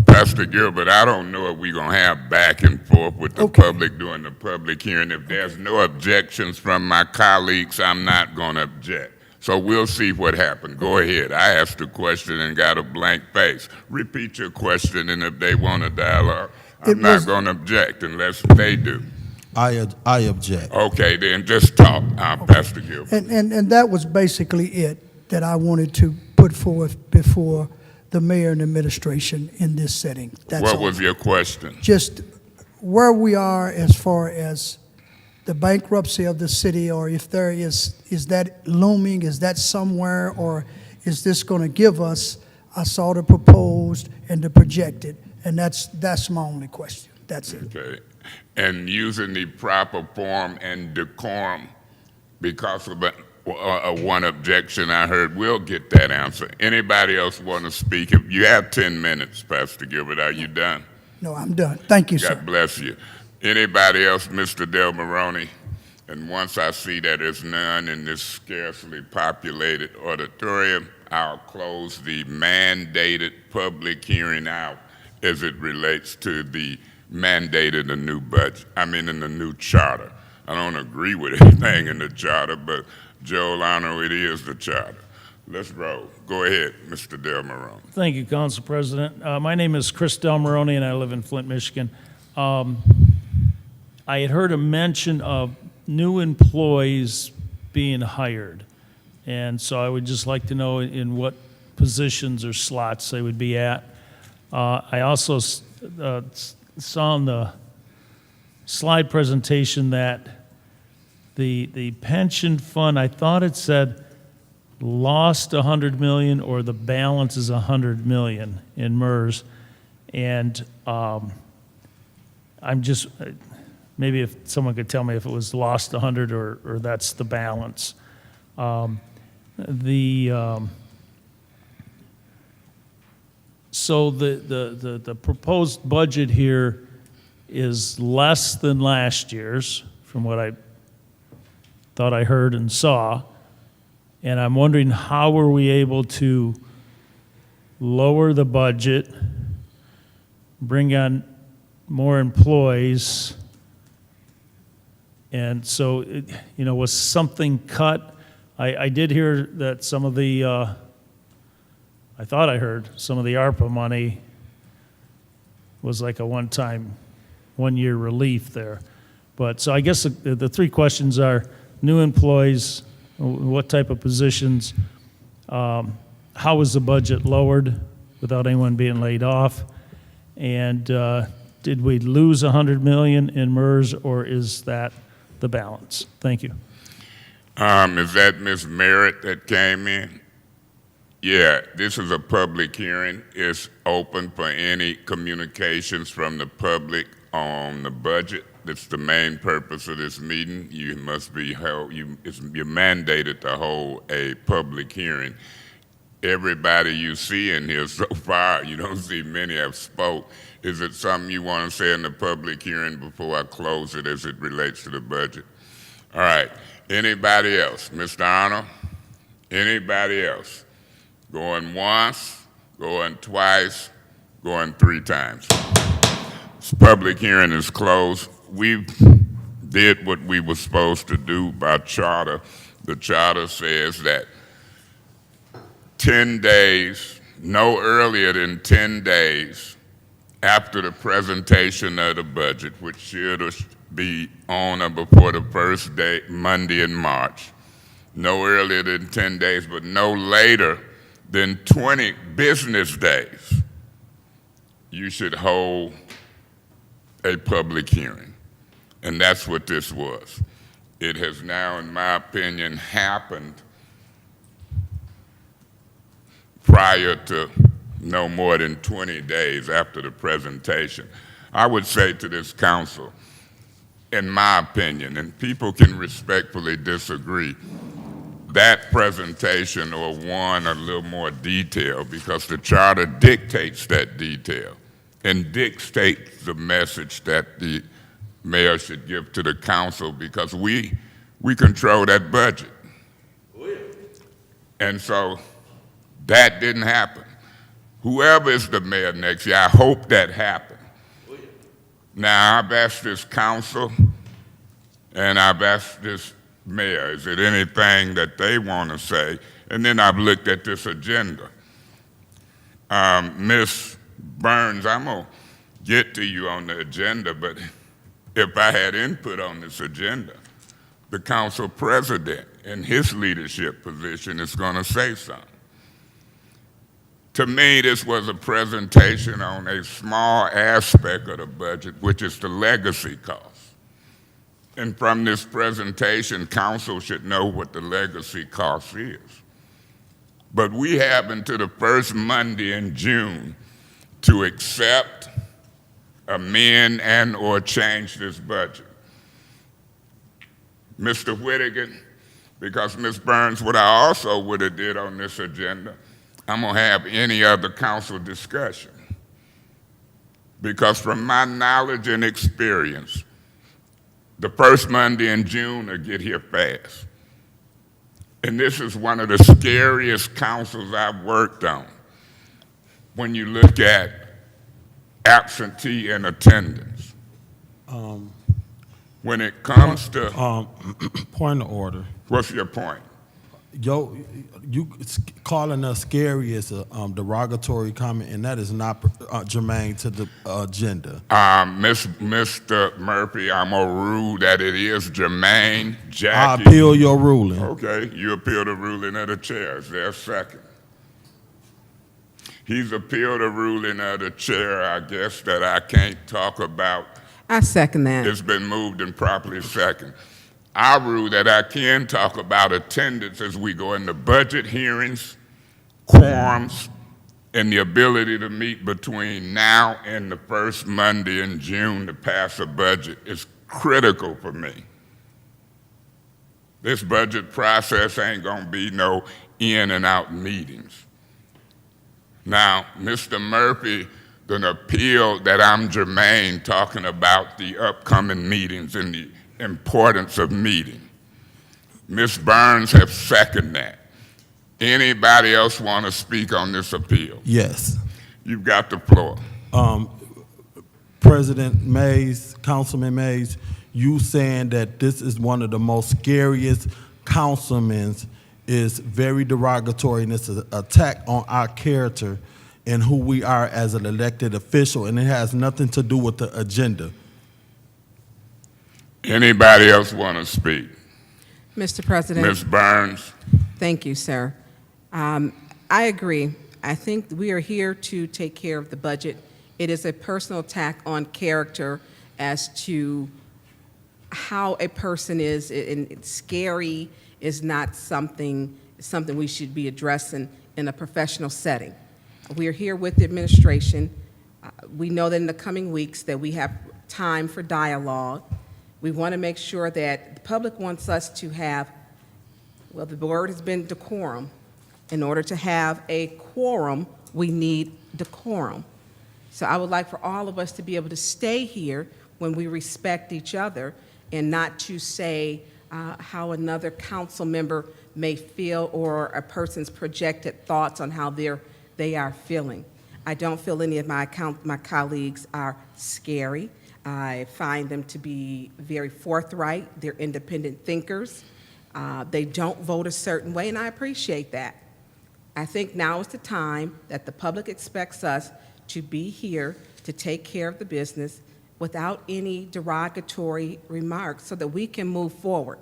Pastor Gilbert, I don't know if we're going to have back and forth with the Okay. public during the public hearing. If there's no objections from my colleagues, I'm not going to object. So we'll see what happens. Go ahead. I asked a question and got a blank face. Repeat your question, and if they want a dialogue, I'm not going to object unless they do. I object. Okay, then just talk, Pastor Gilbert. And that was basically it that I wanted to put forth before the mayor and administration in this setting. That's What all. was your question? Just where we are as far as the bankruptcy of the city, or if there is that looming, is that somewhere, or is this going to give us, I saw the proposed and the projected, and that's my only question. That's it. Okay. And using the proper form and decorum, because of one objection I heard, we'll get that answer. Anybody else want to speak? If you have 10 minutes, Pastor Gilbert, are you done? No, I'm done. Thank you, sir. God bless you. Anybody else, Mr. Del Moroni? And once I see that there's none in this scarcely populated auditorium, I'll close the mandated public hearing out as it relates to the mandated a new budget, in the new charter. I don't agree with anything in the charter, but Joe Lano, it is the charter. Let's roll. Go ahead, Mr. Del Moroni. Thank you, Council President. My name is Chris Del Moroni, and I live in Flint, Michigan. I had heard a mention of new employees being hired, and so I would just like to know in what positions or slots they would be at. I also saw in the slide presentation that the pension fund, I thought it said lost $100 million or the balance is $100 million in MERS, and I'm just, maybe if someone could tell me if it was lost 100 or that's the balance. So the proposed budget here is less than last year's, from what I thought I heard and saw. And I'm wondering, how are we able to lower the budget, bring on more employees? And so, was something cut? I did hear that some of the, I thought I heard some of the ARPA money was like a one-year relief there. But so I guess the three questions are new employees, what type of positions, how was the budget lowered without anyone being laid off, and did we lose $100 million in MERS, or is that the balance? Thank you. Is that Ms. Merritt that came in? Yeah, this is a public hearing. It's open for any communications from the public on the budget. That's the main purpose of this meeting. You must be held, you're mandated to hold a public hearing. Everybody you see in here so far, you don't see many have spoke. Is it something you want to say in the public hearing before I close it as it relates to the budget? All right, anybody else? Mr. Arnold? Anybody else? Going once, going twice, going three times. This public hearing is closed. We did what we were supposed to do by charter. The charter says that 10 days, no earlier than 10 days after the presentation of the budget, which should be on or before the first day, Monday in March, no earlier than 10 days, but no later than 20 business days, you should hold a public hearing. And that's what this was. It has now, in my opinion, happened prior to no more than 20 days after the presentation. I would say to this council, in my opinion, and people can respectfully disagree, that presentation or one a little more detail, because the charter dictates that detail and dictates the message that the mayor should give to the council, because we control that budget. And so that didn't happen. Whoever is the mayor next year, I hope that happens. Now, I've asked this council and I've asked this mayor, is it anything that they want to say? And then I've looked at this agenda. Ms. Burns, I'm going to get to you on the agenda, but if I had input on this agenda, the council president in his leadership position is going to say something. To me, this was a presentation on a small aspect of the budget, which is the legacy cost. And from this presentation, council should know what the legacy cost is. But we have until the first Monday in June to accept, amend, and/or change this budget. Mr. Whittaker, because Ms. Burns, what I also would have did on this agenda, I'm going to have any other council discussion. Because from my knowledge and experience, the first Monday in June will get here fast. And this is one of the scariest councils I've worked on when you look at absentee and attendance. When it comes to... Point of order. What's your point? Yo, you calling us scary is a derogatory comment, and that is not germane to the agenda. Mr. Murphy, I'm going to rule that it is germane. Jackie. I appeal your ruling. Okay, you appeal the ruling of the chair. Is there a second? He's appealed the ruling of the chair, I guess, that I can't talk about. I second that. It's been moved and properly second. I rule that I can talk about attendance as we go into budget hearings, quorums, and the ability to meet between now and the first Monday in June to pass a budget is critical for me. This budget process ain't gonna be no in and out meetings. Now, Mr. Murphy done appeal that I'm germane talking about the upcoming meetings and the importance of meeting. Ms. Burns have seconded that. Anybody else want to speak on this appeal? Yes. You've got the floor. President Mays, Councilman Mays, you saying that this is one of the most scariest councilmen is very derogatory, and it's an attack on our character and who we are as an elected official, and it has nothing to do with the agenda. Anybody else want to speak? Mr. President. Ms. Burns? Thank you, sir. I agree. I think we are here to take care of the budget. It is a personal attack on character as to how a person is, and it's scary is not something we should be addressing in a professional setting. We are here with the administration. We know that in the coming weeks that we have time for dialogue. We want to make sure that the public wants us to have, well, the word has been decorum. In order to have a quorum, we need decorum. So I would like for all of us to be able to stay here when we respect each other and not to say how another council member may feel or a person's projected thoughts on how they are feeling. I don't feel any of my colleagues are scary. I find them to be very forthright. They're independent thinkers. They don't vote a certain way, and I appreciate that. I think now is the time that the public expects us to be here to take care of the business without any derogatory remarks so that we can move forward.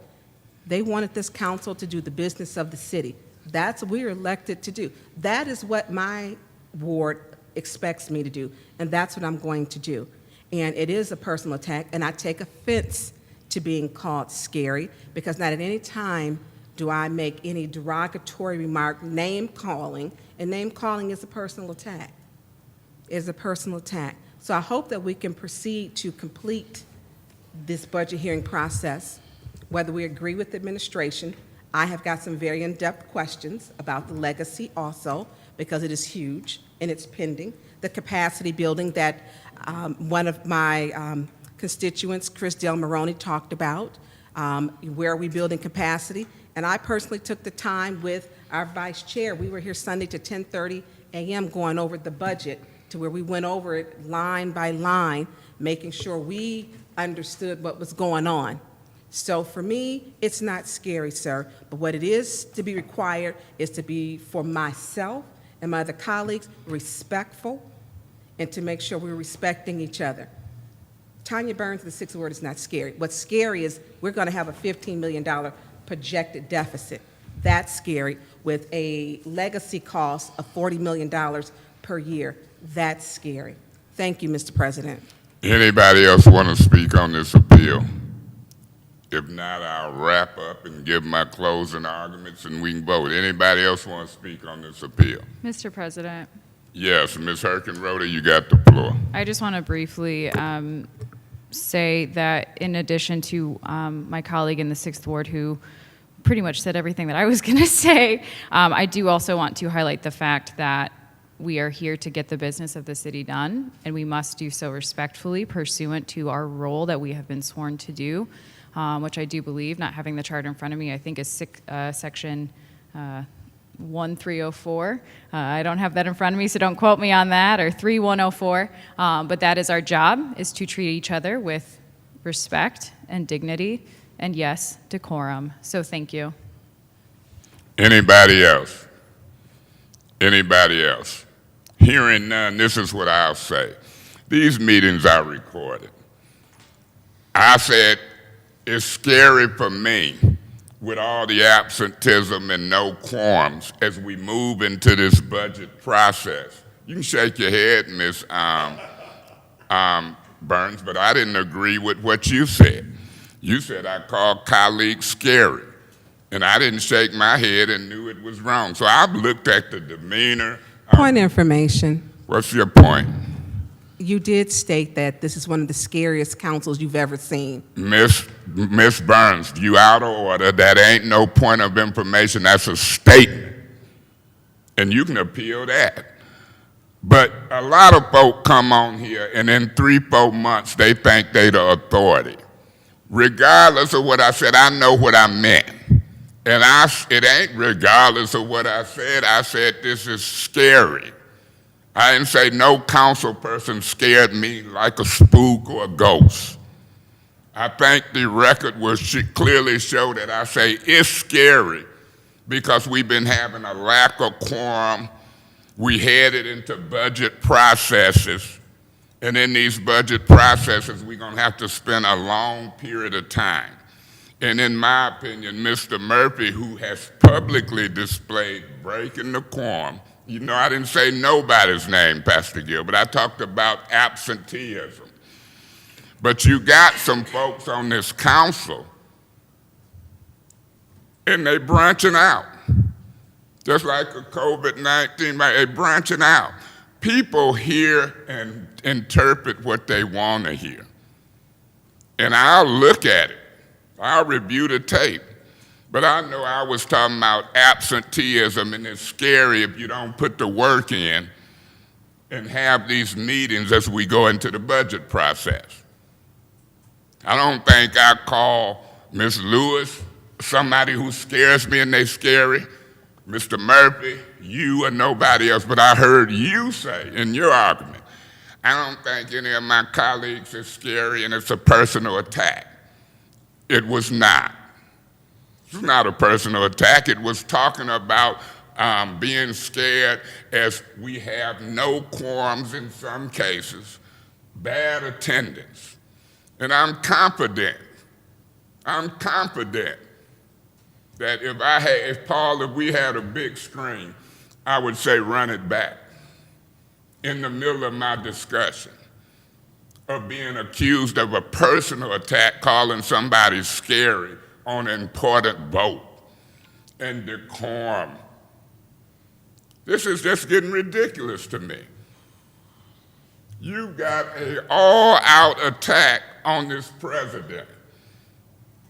They wanted this council to do the business of the city. That's what we're elected to do. That is what my ward expects me to do, and that's what I'm going to do. And it is a personal attack, and I take offense to being called scary because not at any time do I make any derogatory remark, name-calling, and name-calling is a personal attack. Is a personal attack. So I hope that we can proceed to complete this budget hearing process, whether we agree with the administration. I have got some very in-depth questions about the legacy also, because it is huge and it's pending. The capacity building that one of my constituents, Chris Del Maroney, talked about. Where are we building capacity? And I personally took the time with our vice chair, we were here Sunday to 10:30 a.m. going over the budget, to where we went over it line by line, making sure we understood what was going on. So for me, it's not scary, sir, but what it is to be required is to be, for myself and my other colleagues, respectful, and to make sure we're respecting each other. Tanya Burns, the sixth ward, is not scary. What's scary is we're going to have a $15 million projected deficit. That's scary, with a legacy cost of $40 million per year. That's scary. Thank you, Mr. President. Anybody else want to speak on this appeal? If not, I'll wrap up and give my closing arguments and we can vote. Anybody else want to speak on this appeal? Mr. President, Yes, Ms. Herkenrode, you got the floor. I just want to briefly say that in addition to my colleague in the 6th Ward who pretty much said everything that I was going to say, I do also want to highlight the fact that we are here to get the business of the city done, and we must do so respectfully, pursuant to our role that we have been sworn to do, which I do believe, not having the charter in front of me, I think is section 1304. I don't have that in front of me, so don't quote me on that, or 3104. But that is our job, is to treat each other with respect and dignity, and yes, decorum. So thank you. Anybody else? Anybody else? Hearing none, this is what I'll say. These meetings are recorded. I said it's scary for me with all the absenteeism and no quorums as we move into this budget process. You can shake your head, Ms. Burns, but I didn't agree with what you said. You said I called colleagues scary, and I didn't shake my head and knew it was wrong. So I've looked at the demeanor. Point of information. What's your point? You did state that this is one of the scariest councils you've ever seen. Miss Burns, you out of order. That ain't no point of information. That's a statement. And you can appeal that. But a lot of folk come on here, and in 3-4 months, they think they the authority. Regardless of what I said, I know what I meant. And it ain't regardless of what I said this is scary. I didn't say no council person scared me like a spook or a ghost. I think the record will clearly show that I say it's scary because we've been having a lack of quorum. We headed into budget processes, and in these budget processes, we're going to have to spend a long period of time. And in my opinion, Mr. Murphy, who has publicly displayed breaking the quorum, you know, I didn't say nobody's name, Pastor Gill, but I talked about absenteeism. But you got some folks on this council, and they branching out. Just like a COVID-19, they branching out. People hear and interpret what they want to hear. And I'll look at it. I'll review the tape. But I know I was talking about absenteeism, and it's scary if you don't put the work in and have these meetings as we go into the budget process. I don't think I call Ms. Lewis somebody who scares me and they scary, Mr. Murphy, you or nobody else, but I heard you say in your argument, I don't think any of my colleagues is scary and it's a personal attack. It was not. It's not a personal attack. It was talking about being scared as we have no quorums in some cases, bad attendance. And I'm confident that if we had a big screen, I would say run it back in the middle of my discussion of being accused of a personal attack, calling somebody scary on an important vote, and decorum. This is just getting ridiculous to me. You got an all-out attack on this president.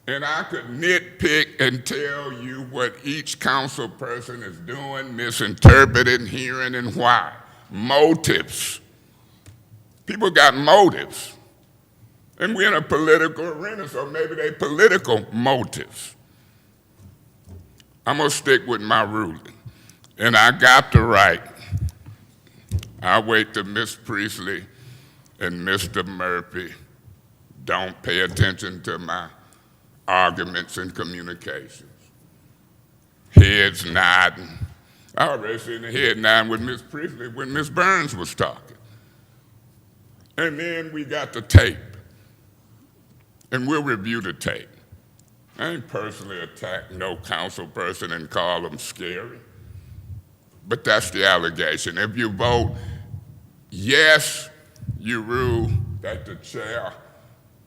And I could nitpick and tell you what each council person is doing, misinterpreting, hearing, and why. Motives. People got motives. And we're in a political arena, so maybe they political motives. I'm going to stick with my ruling. And I got the right. I wait till Miss Priestley and Mr. Murphy don't pay attention to my arguments and communications. Heads nodding. I already seen the head nodding with Miss Priestley when Miss Burns was talking. And then we got the tape. And we'll review the tape. I ain't personally attacked no council person and call them scary. But that's the allegation. If you vote yes, you rule that the chair,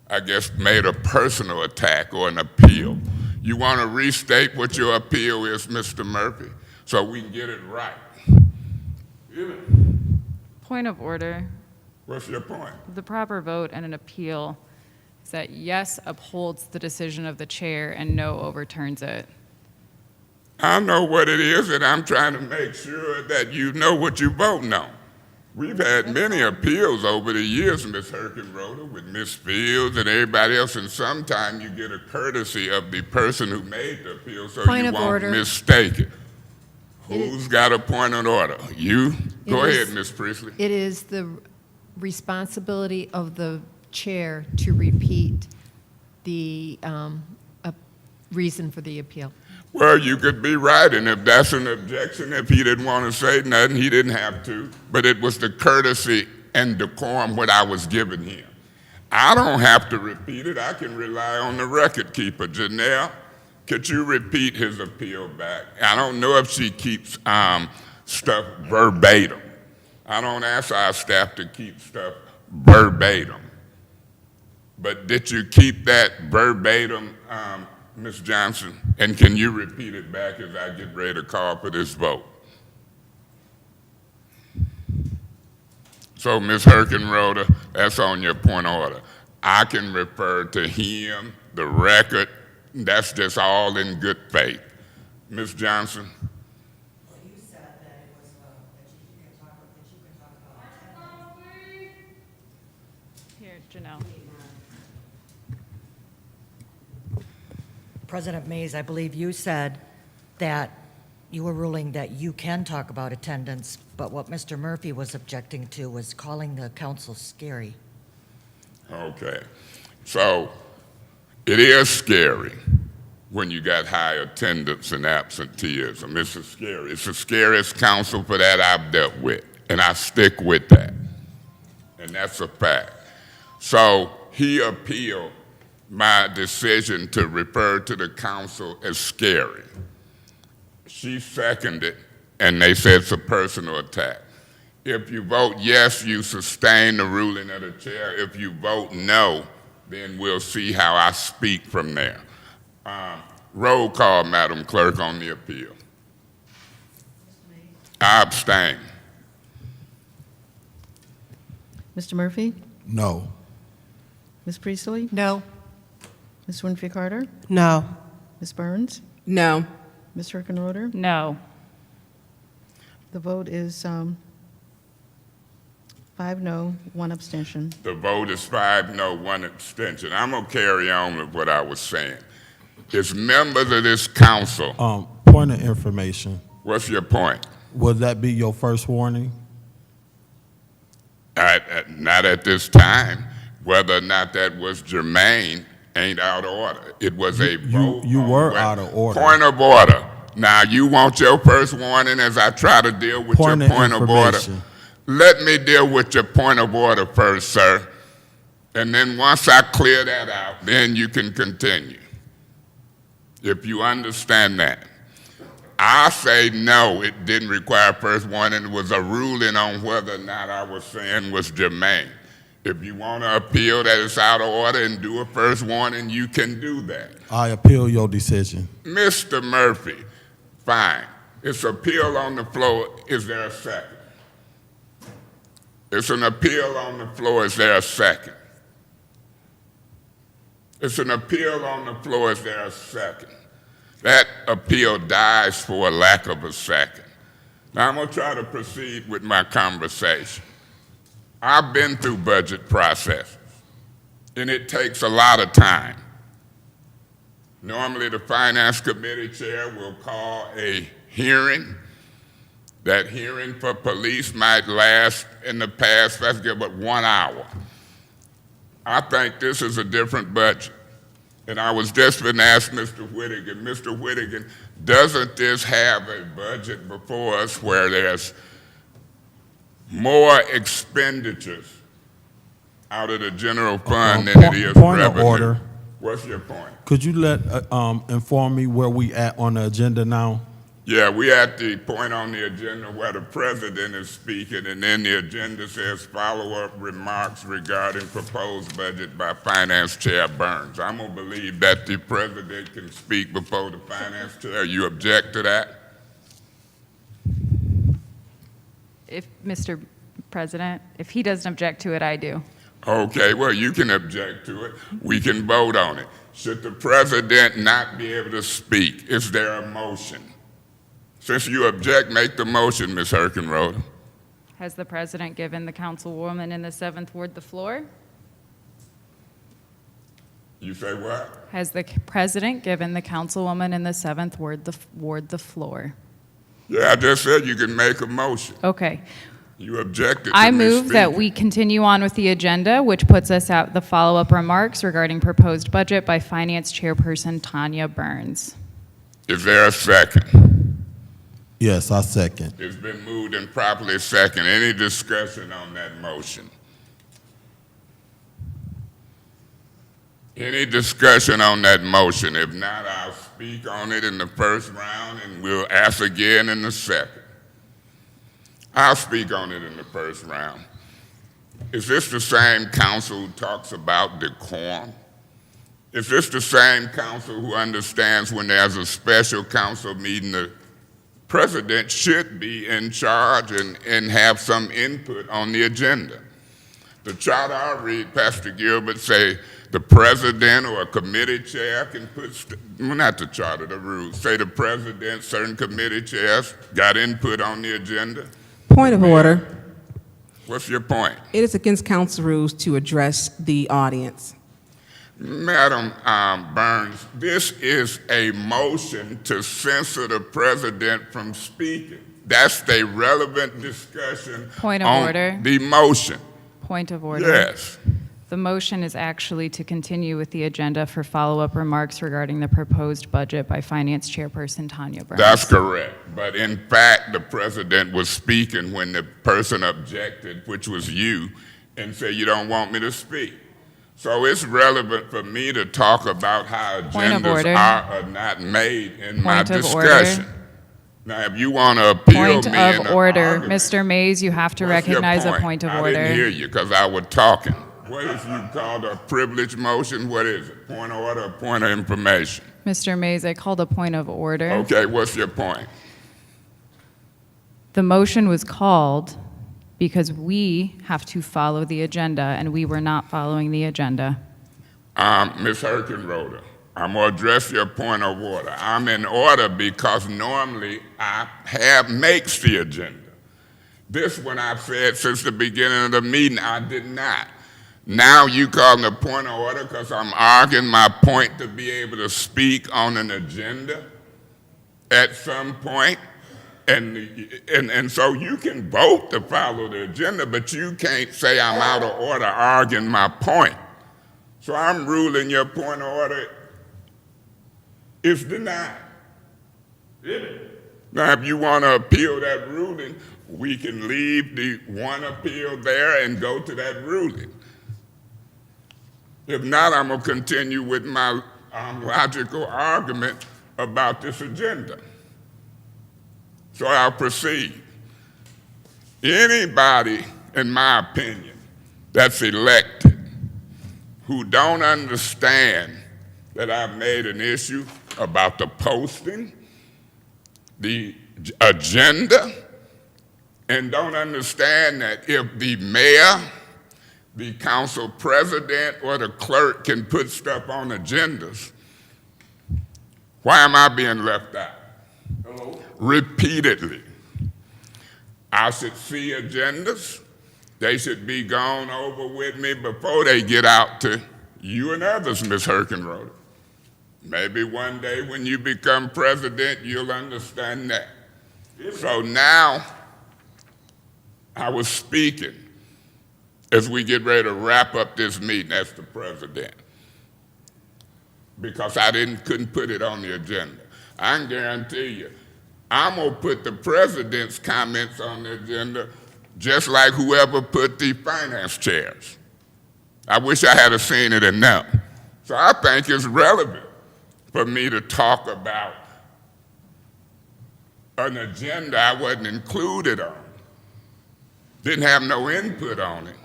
I guess, made a personal attack or an appeal. You want to restate what your appeal is, Mr. Murphy, so we can get it right? Point of order. What's your point? The proper vote and an appeal is that yes upholds the decision of the chair and no overturns it. I know what it is, and I'm trying to make sure that you know what you're voting on. We've had many appeals over the years, Ms. Herkenroder, with Ms. Fields and everybody else, and sometimes you get a courtesy of the person who made the appeal so you won't mistake it. Who's got a point of order? You? Go ahead, Ms. Priestley. It is the responsibility of the chair to repeat the reason for the appeal. Well, you could be right, and if that's an objection, if he didn't want to say nothing, he didn't have to. But it was the courtesy and decorum what I was giving him. I don't have to repeat it. I can rely on the record keeper. Janelle, could you repeat his appeal back? I don't know if she keeps stuff verbatim. I don't ask our staff to keep stuff verbatim. But did you keep that verbatim, Ms. Johnson? And can you repeat it back as I get ready to call for this vote? So, Ms. Herkenroder, that's on your point of order. I can refer to him, the record. That's just all in good faith. Ms. Johnson? Well, you said that it was, that you can talk about Here, Janelle. President Mays, I believe you said that you were ruling that you can talk about attendance, but what Mr. Murphy was objecting to was calling the council scary. Okay. So it is scary when you got high attendance and absenteeism. It's scary. It's the scariest council for that I've dealt with, and I stick with that. And that's a fact. So he appealed my decision to refer to the council as scary. She seconded, and they said it's a personal attack. If you vote yes, you sustain the ruling of the chair. If you vote no, then we'll see how I speak from there. Roll call, Madam Clerk, on the appeal. I abstain. Mr. Murphy? No. Ms. Priestley? No. Ms. Winfrey Carter? No. Ms. Burns? No. Ms. Herkenroder? No. The vote is 5 no, 1 abstention. The vote is 5 no, 1 abstention. I'm going to carry on with what I was saying. As members of this council, Point of information. what's your point? Would that be your first warning? Not at this time. Whether or not that was germane ain't out of order. It was a vote. You on were whether- out of order. Point of order. Now, you want your first warning as I try to deal with Point your of point of order? information. Let me deal with your point of order first, sir. And then once I clear that out, then you can continue. If you understand that. I say no, it didn't require first warning. It was a ruling on whether or not I was saying was germane. If you want to appeal that it's out of order and do a first warning, you can do that. I appeal your decision. Mr. Murphy, fine. It's appeal on the floor. Is there a second? It's an appeal on the floor. Is there a second? It's an appeal on the floor. Is there a second? That appeal dies for a lack of a second. Now, I'm going to try to proceed with my conversation. I've been through budget processes, and it takes a lot of time. Normally, the Finance Committee chair will call a hearing, That hearing for police might last in the past, let's give it 1 hour. I think this is a different budget. And I was just been asked Mr. Whittigan, doesn't this have a budget before us where there's more expenditures out of the general fund than it is Point of revenue? order. What's your point? Could you inform me where we at on the agenda now? Yeah, we at the point on the agenda where the president is speaking, and then the agenda says follow-up remarks regarding proposed budget by Finance Chair Burns. I'm gonna believe that the president can speak before the Finance Chair. You object to that? If, Mr. President, if he doesn't object to it, I do. Okay, well, you can object to it. We can vote on it. Should the president not be able to speak? Is there a motion? Since you object, make the motion, Ms. Herkenrode. Has the president given the councilwoman in the 7th Ward the floor? You say what? Has the president given the councilwoman in the 7th Ward the floor? Yeah, I just said you can make a motion. Okay. You objected to I me move that speaking. we continue on with the agenda, which puts us at the follow-up remarks regarding proposed budget by Finance Chairperson Tanya Burns. Is there a second? Yes, I second. It's been moved and properly second. Any discussion on that motion? Any discussion on that motion? If not, I'll speak on it in the first round and we'll ask again in the second. I'll speak on it in the first round. Is this the same council who talks about decorum? Is this the same council who understands when there's a special council meeting, the president should be in charge and have some input on the agenda? The charter I read, Pastor Gilbert, say the president or a committee chair can put, well, not the charter, the rules, say the president, certain committee chairs got input on the agenda. Point of order. What's your point? It is against council rules to address the audience. Madam Burns, this is a motion to censor the president from speaking. That's the relevant discussion Point of on order. the motion. Point of order. Yes. The motion is actually to continue with the agenda for follow-up remarks regarding the proposed budget by Finance Chairperson Tanya Burns. That's correct. But in fact, the president was speaking when the person objected, which was you, and said, you don't want me to speak. So it's relevant for me to talk about how agendas are or not made in my discussion. Now, if you want to appeal Point me of in an order. argument, Mr. Mays, you have to what's your recognize a point of I order. didn't hear you because I was talking. What is you called a privilege motion? What is it? Point of order or point of information? Mr. Mays, I called a point of order. Okay, what's your point? The motion was called because we have to follow the agenda, and we were not following the agenda. Ms. Herkenroder, I'm going to address your point of order. I'm in order because normally makes the agenda. This one I've said since the beginning of the meeting, I did not. Now you call me a point of order because I'm arguing my point to be able to speak on an agenda at some point. And so you can vote to follow the agenda, but you can't say I'm out of order arguing my point. So I'm ruling your point of order is denied. Now, if you want to appeal that ruling, we can leave the one appeal there and go to that ruling. If not, I'm going to continue with my logical argument about this agenda. So I'll proceed. Anybody, in my opinion, that's elected who don't understand that I've made an issue about the posting, the agenda, and don't understand that if the mayor, the council president, or the clerk can put stuff on agendas, why am I being left out? Hello? Repeatedly. I should see agendas. They should be gone over with me before they get out to you and others, Ms. Herkenroder. Maybe one day when you become president, you'll understand that. So now I was speaking as we get ready to wrap up this meeting as the president, because I couldn't put it on the agenda. I can guarantee you, I'm gonna put the president's comments on the agenda just like whoever put the finance chairs. I wish I had seen it enough. So I think it's relevant for me to talk about an agenda I wasn't included on, didn't have no input on it,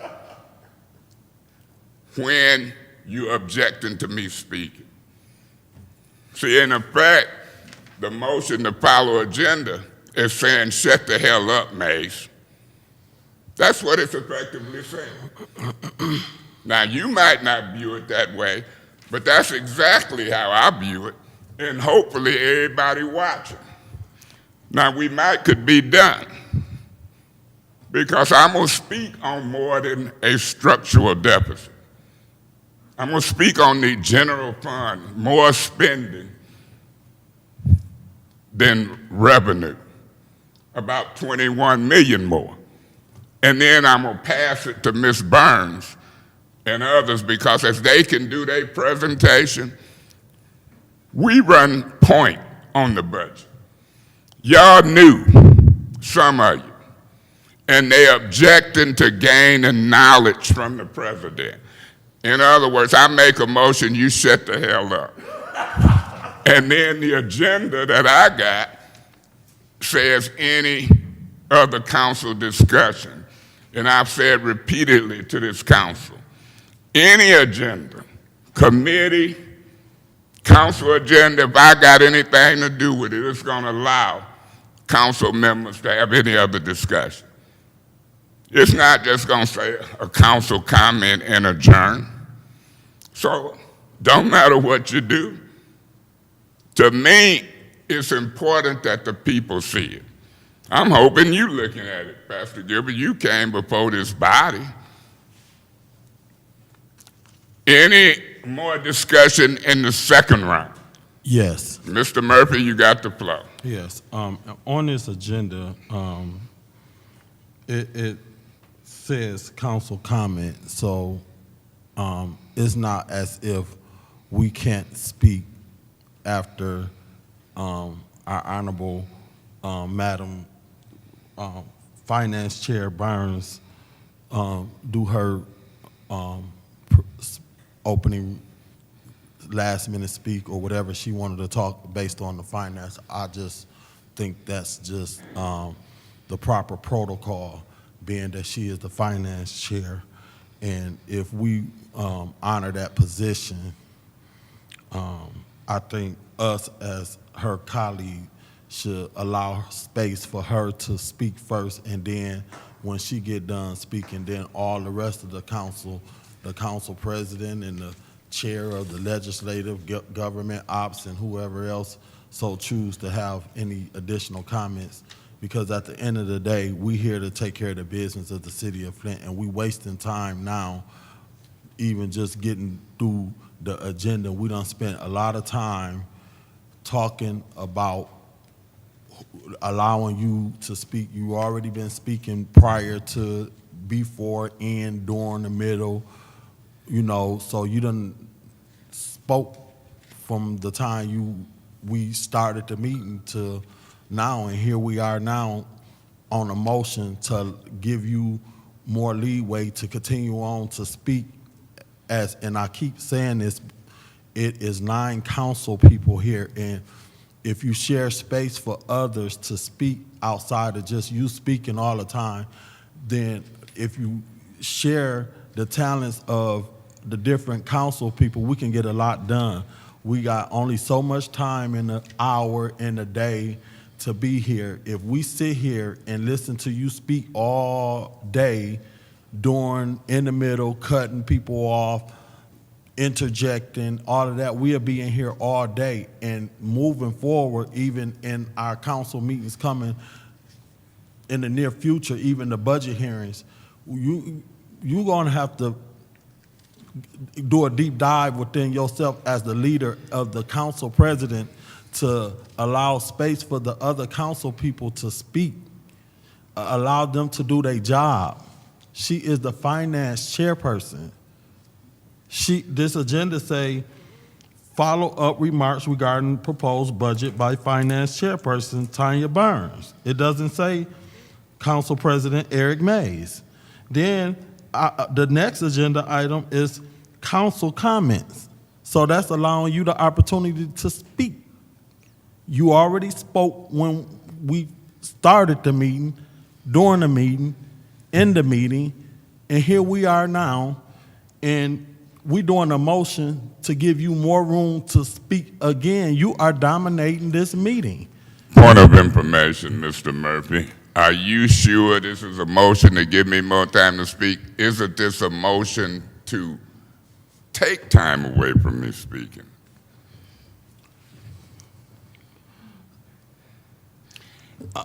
when you're objecting to me speaking. See, in effect, the motion to follow agenda is saying, shut the hell up, Mace. That's what it's effectively saying. Now, you might not view it that way, but that's exactly how I view it, and hopefully everybody watching. Now, we could be done, because I'm gonna speak on more than a structural deficit. I'm gonna speak on the general fund, more spending than revenue, about 21 million more. And then I'm gonna pass it to Ms. Burns and others, because as they can do their presentation, we run point on the budget. Y'all knew, some of you, and they objecting to gaining knowledge from the president. In other words, I make a motion, you shut the hell up. And then the agenda that I got says any other council discussion. And I've said repeatedly to this council, any agenda, committee, council agenda, if I got anything to do with it, it's gonna allow council members to have any other discussion. It's not just gonna say a council comment and adjourn. So, don't matter what you do. To me, it's important that the people see it. I'm hoping you looking at it, Pastor Gilbert. You came before this body. Any more discussion in the second round? Yes. Mr. Murphy, you got the floor. Yes. On this agenda, it says council comment, so it's not as if we can't speak after our honorable Madam Finance Chair Burns do her opening last minute speak or whatever she wanted to talk based on the finance. I just think that's just the proper protocol, being that she is the finance chair. And if we honor that position, I think us as her colleague should allow space for her to speak first, and then when she get done speaking, then all the rest of the council president and the chair of the legislative, government ops, and whoever else so choose to have any additional comments. Because at the end of the day, we here to take care of the business of the city of Flint, and we wasting time now, even just getting through the agenda. We done spent a lot of time talking about allowing you to speak. You already been speaking prior to, before, and during, the middle, you know, so you done spoke from the time we started the meeting to now, and here we are now on a motion to give you more leeway to continue on to speak. And I keep saying this, it is 9 council people here, and if you share space for others to speak outside of just you speaking all the time, then if you share the talents of the different council people, we can get a lot done. We got only so much time in the hour in the day to be here. If we sit here and listen to you speak all day, in the middle, cutting people off, interjecting, all of that, we'll be in here all day. And moving forward, even in our council meetings coming in the near future, even the budget hearings, you're gonna have to do a deep dive within yourself as the leader of the council president to allow space for the other council people to speak. allow them to do their job. She is the finance chairperson. This agenda say, follow-up remarks regarding proposed budget by finance chairperson Tanya Burns. It doesn't say Council President Eric Mays. Then the next agenda item is council comments. So that's allowing you the opportunity to speak. You already spoke when we started the meeting, during the meeting, in the meeting, and here we are now, and we're doing a motion to give you more room to speak again. You are dominating this meeting. Point of information, Mr. Murphy. Are you sure this is a motion to give me more time to speak? Isn't this a motion to take time away from me speaking?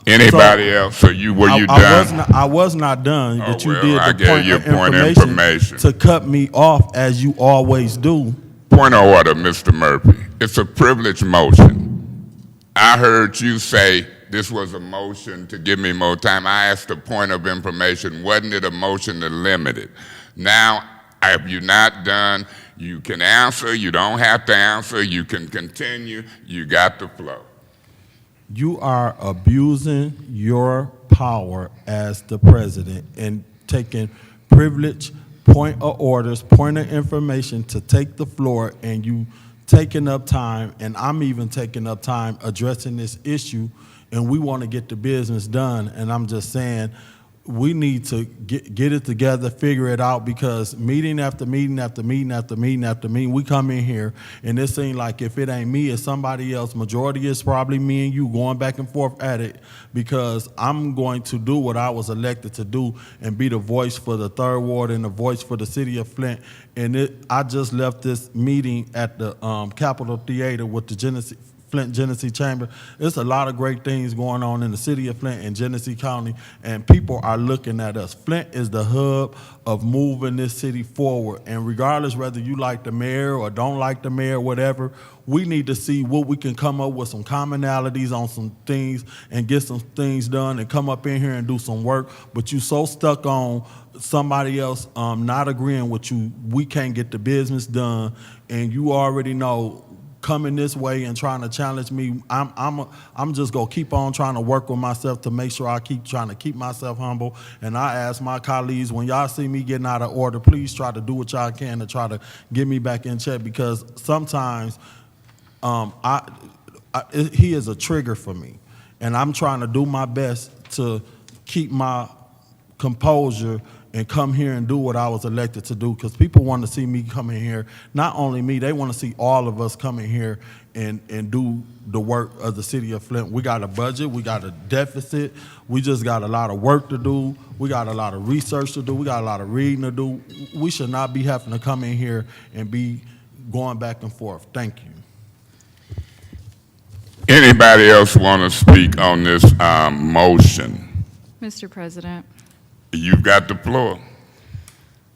Anybody else? So were you done? I was not done, but you well, did I the gave point you of a point of information to cut me off as you always do. Point of order, Mr. Murphy. It's a privileged motion. I heard you say this was a motion to give me more time. I asked a point of information. Wasn't it a motion to limit it? Now, if you're not done, you can answer. You don't have to answer. You can continue. You got the flow. You are abusing your power as the president and taking privilege, point of orders, point of information to take the floor, and you taking up time, and I'm even taking up time addressing this issue, and we want to get the business done. And I'm just saying, we need to get it together, figure it out, because meeting after meeting after meeting after meeting after meeting, we come in here, and it seems like if it ain't me, it's somebody else. Majority is probably me and you going back and forth at it, because I'm going to do what I was elected to do and be the voice for the 3rd Ward and the voice for the city of Flint. And I just left this meeting at the Capitol Theater with the Flint Genesee Chamber. There's a lot of great things going on in the city of Flint and Genesee County, and people are looking at us. Flint is the hub of moving this city forward, and regardless whether you like the mayor or don't like the mayor, whatever, we need to see what we can come up with, some commonalities on some things, and get some things done and come up in here and do some work. But you so stuck on somebody else not agreeing with you, we can't get the business done, and you already know coming this way and trying to challenge me, I'm just gonna keep on trying to work with myself to make sure I keep trying to keep myself humble. And I ask my colleagues, when y'all see me getting out of order, please try to do what y'all can to try to get me back in check, because sometimes he is a trigger for me, and I'm trying to do my best to keep my composure and come here and do what I was elected to do, because people want to see me come in here. Not only me, they want to see all of us come in here and do the work of the city of Flint. We got a budget, we got a deficit, we just got a lot of work to do, we got a lot of research to do, we got a lot of reading to do. We should not be having to come in here and be going back and forth. Thank you. Anybody else want to speak on this motion? Mr. President. You've got the floor.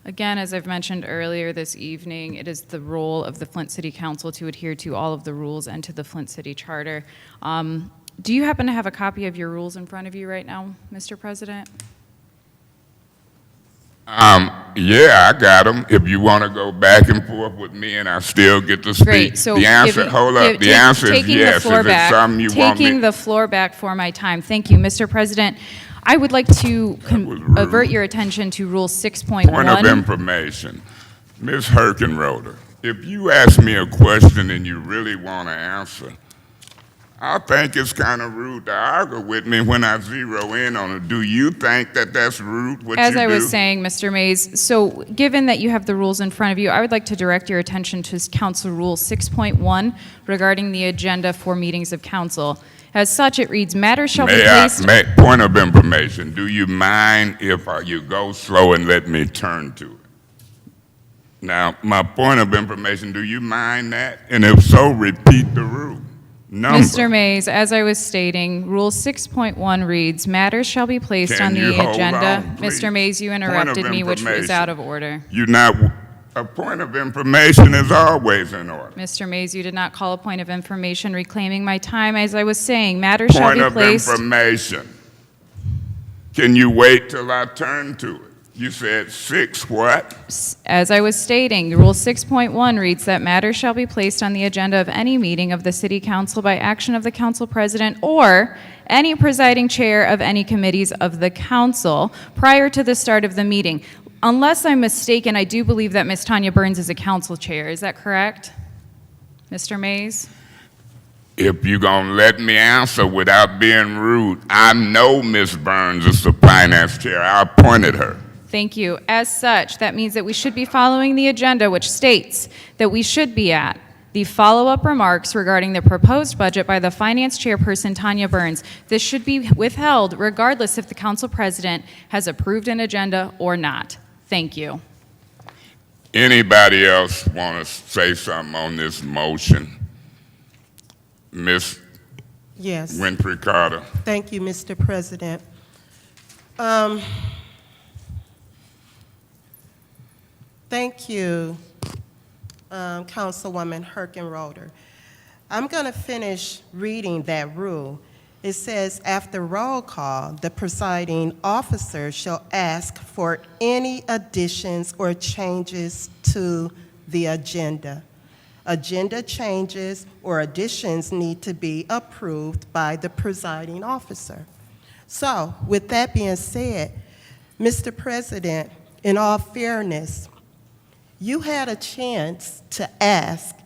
Again, as I've mentioned earlier this evening, it is the role of the Flint City Council to adhere to all of the rules and to the Flint City Charter. Do you happen to have a copy of your rules in front of you right now, Mr. President? Yeah, I got them. If you want to go back and forth with me and I still get to speak. Great. So the answer, the answer is yes. Is it something you want me? Taking the floor back for my time. Thank you, Mr. President. I would like to avert your attention to Rule 6.1. Point of information. Ms. Herkenroder, if you ask me a question and you really want to answer, I think it's kind of rude to argue with me when I zero in on it. Do you think that that's rude, what As you I do? was saying, Mr. Mays, so given that you have the rules in front of you, I would like to direct your attention to Council Rule 6.1 regarding the agenda for meetings of council. As such, it reads, matters shall be placed... Point of information. Do you mind if you go slow and let me turn to it? Now, my point of information, do you mind that? And if so, repeat the rule. Number. Mr. Mays, as I was stating, Rule 6.1 reads, matters shall be placed on the agenda. Mr. Mays, you interrupted me, which was out of order. A point of information is always in order. Mr. Mays, you did not call a point of information reclaiming my time. As I was saying, matters shall be placed... Point of information. Can you wait till I turn to it? You said 6 what? As I was stating, Rule 6.1 reads that matters shall be placed on the agenda of any meeting of the City Council by action of the Council President or any presiding chair of any committees of the Council prior to the start of the meeting. Unless I'm mistaken, I do believe that Ms. Tanya Burns is a council chair. Is that correct, Mr. Mays? If you're gonna let me answer without being rude, I know Ms. Burns is the finance chair. I appointed her. Thank you. As such, that means that we should be following the agenda, which states that we should be at the follow-up remarks regarding the proposed budget by the finance chairperson, Tanya Burns. This should be withheld regardless if the council president has approved an agenda or not. Thank you. Anybody else want to say something on this motion? Ms. Yes. Winfrey Carter. Thank you, Mr. President. Thank you, Councilwoman Herkenroder. I'm going to finish reading that rule. It says, after roll call, the presiding officer shall ask for any additions or changes to the agenda. Agenda changes or additions need to be approved by the presiding officer. So, with that being said, Mr. President, in all fairness, you had a chance to ask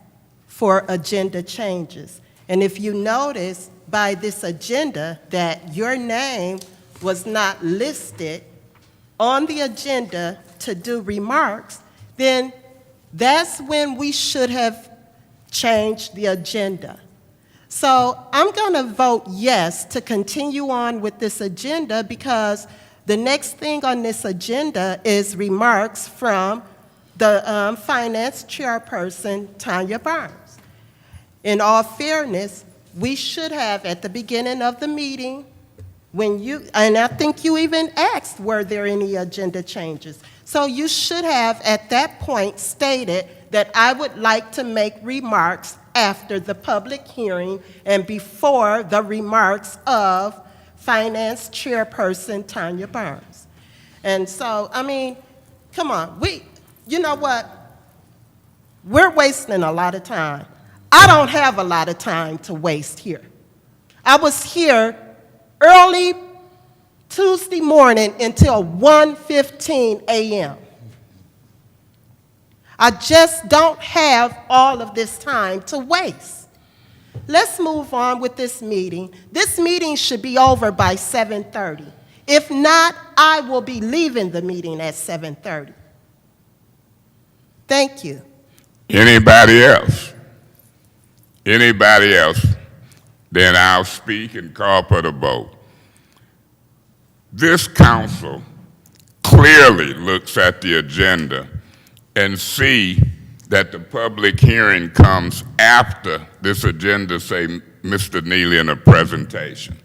for agenda changes. And if you notice by this agenda that your name was not listed on the agenda to do remarks, then that's when we should have changed the agenda. So I'm going to vote yes to continue on with this agenda because the next thing on this agenda is remarks from the finance chairperson, Tanya Burns. In all fairness, we should have, at the beginning of the meeting, and I think you even asked, were there any agenda changes? So you should have, at that point, stated that I would like to make remarks after the public hearing and before the remarks of finance chairperson Tanya Burns. And so, I mean, come on, you know what? We're wasting a lot of time. I don't have a lot of time to waste here. I was here early Tuesday morning until 1:15 a.m. I just don't have all of this time to waste. Let's move on with this meeting. This meeting should be over by 7:30. If not, I will be leaving the meeting at 7:30. Thank you. Anybody else? Anybody else? Then I'll speak and call for the vote. This council clearly looks at the agenda and see that the public hearing comes after this agenda, say, Mr. Neely in a presentation.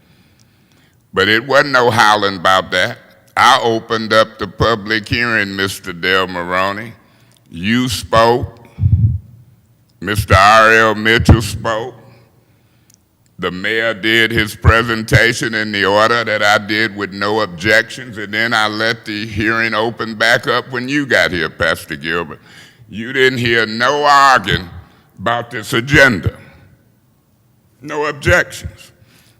But it wasn't no howling about that. I opened up the public hearing, Mr. Del Maroney. You spoke. Mr. R.L. Mitchell spoke. The mayor did his presentation in the order that I did with no objections, and then I let the hearing open back up when you got here, Pastor Gilbert. You didn't hear no arguing about this agenda. No objections.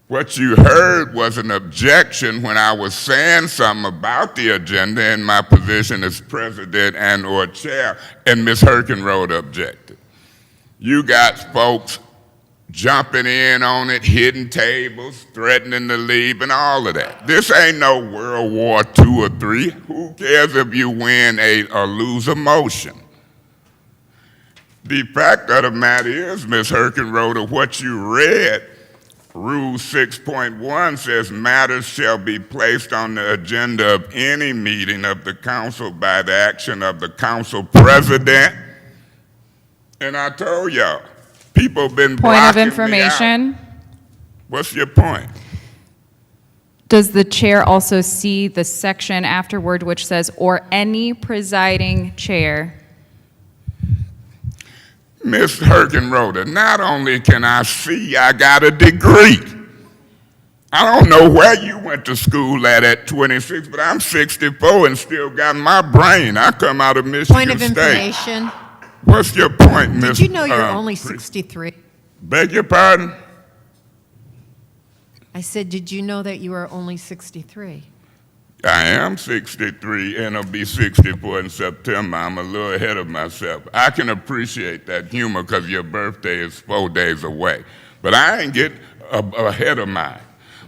What you heard was an objection when I was saying something about the agenda in my position as president and or chair, and Ms. Herkenroder objected. You got folks jumping in on it, hitting tables, threatening to leave, and all of that. This ain't no World War II or III. Who cares if you win or lose a motion? The fact of the matter is, Ms. Herkenroder, what you read, Rule 6.1 says matters shall be placed on the agenda of any meeting of the council by the action of the council president. And I told y'all, people been blocking Point of me information. out. What's your point? Does the chair also see the section afterward which says, or any presiding chair? Ms. Herkenroder, not only can I see, I got a degree. I don't know where you went to school at 26, but I'm 64 and still got my brain. I come out of Michigan Point of State. information. What's your point, Miss? Did you know you're only 63? Beg your pardon? I said, did you know that you are only 63? I am 63 and I'll be 64 in September. I'm a little ahead of myself. I can appreciate that humor because your birthday is 4 days away. But I ain't getting ahead of mine.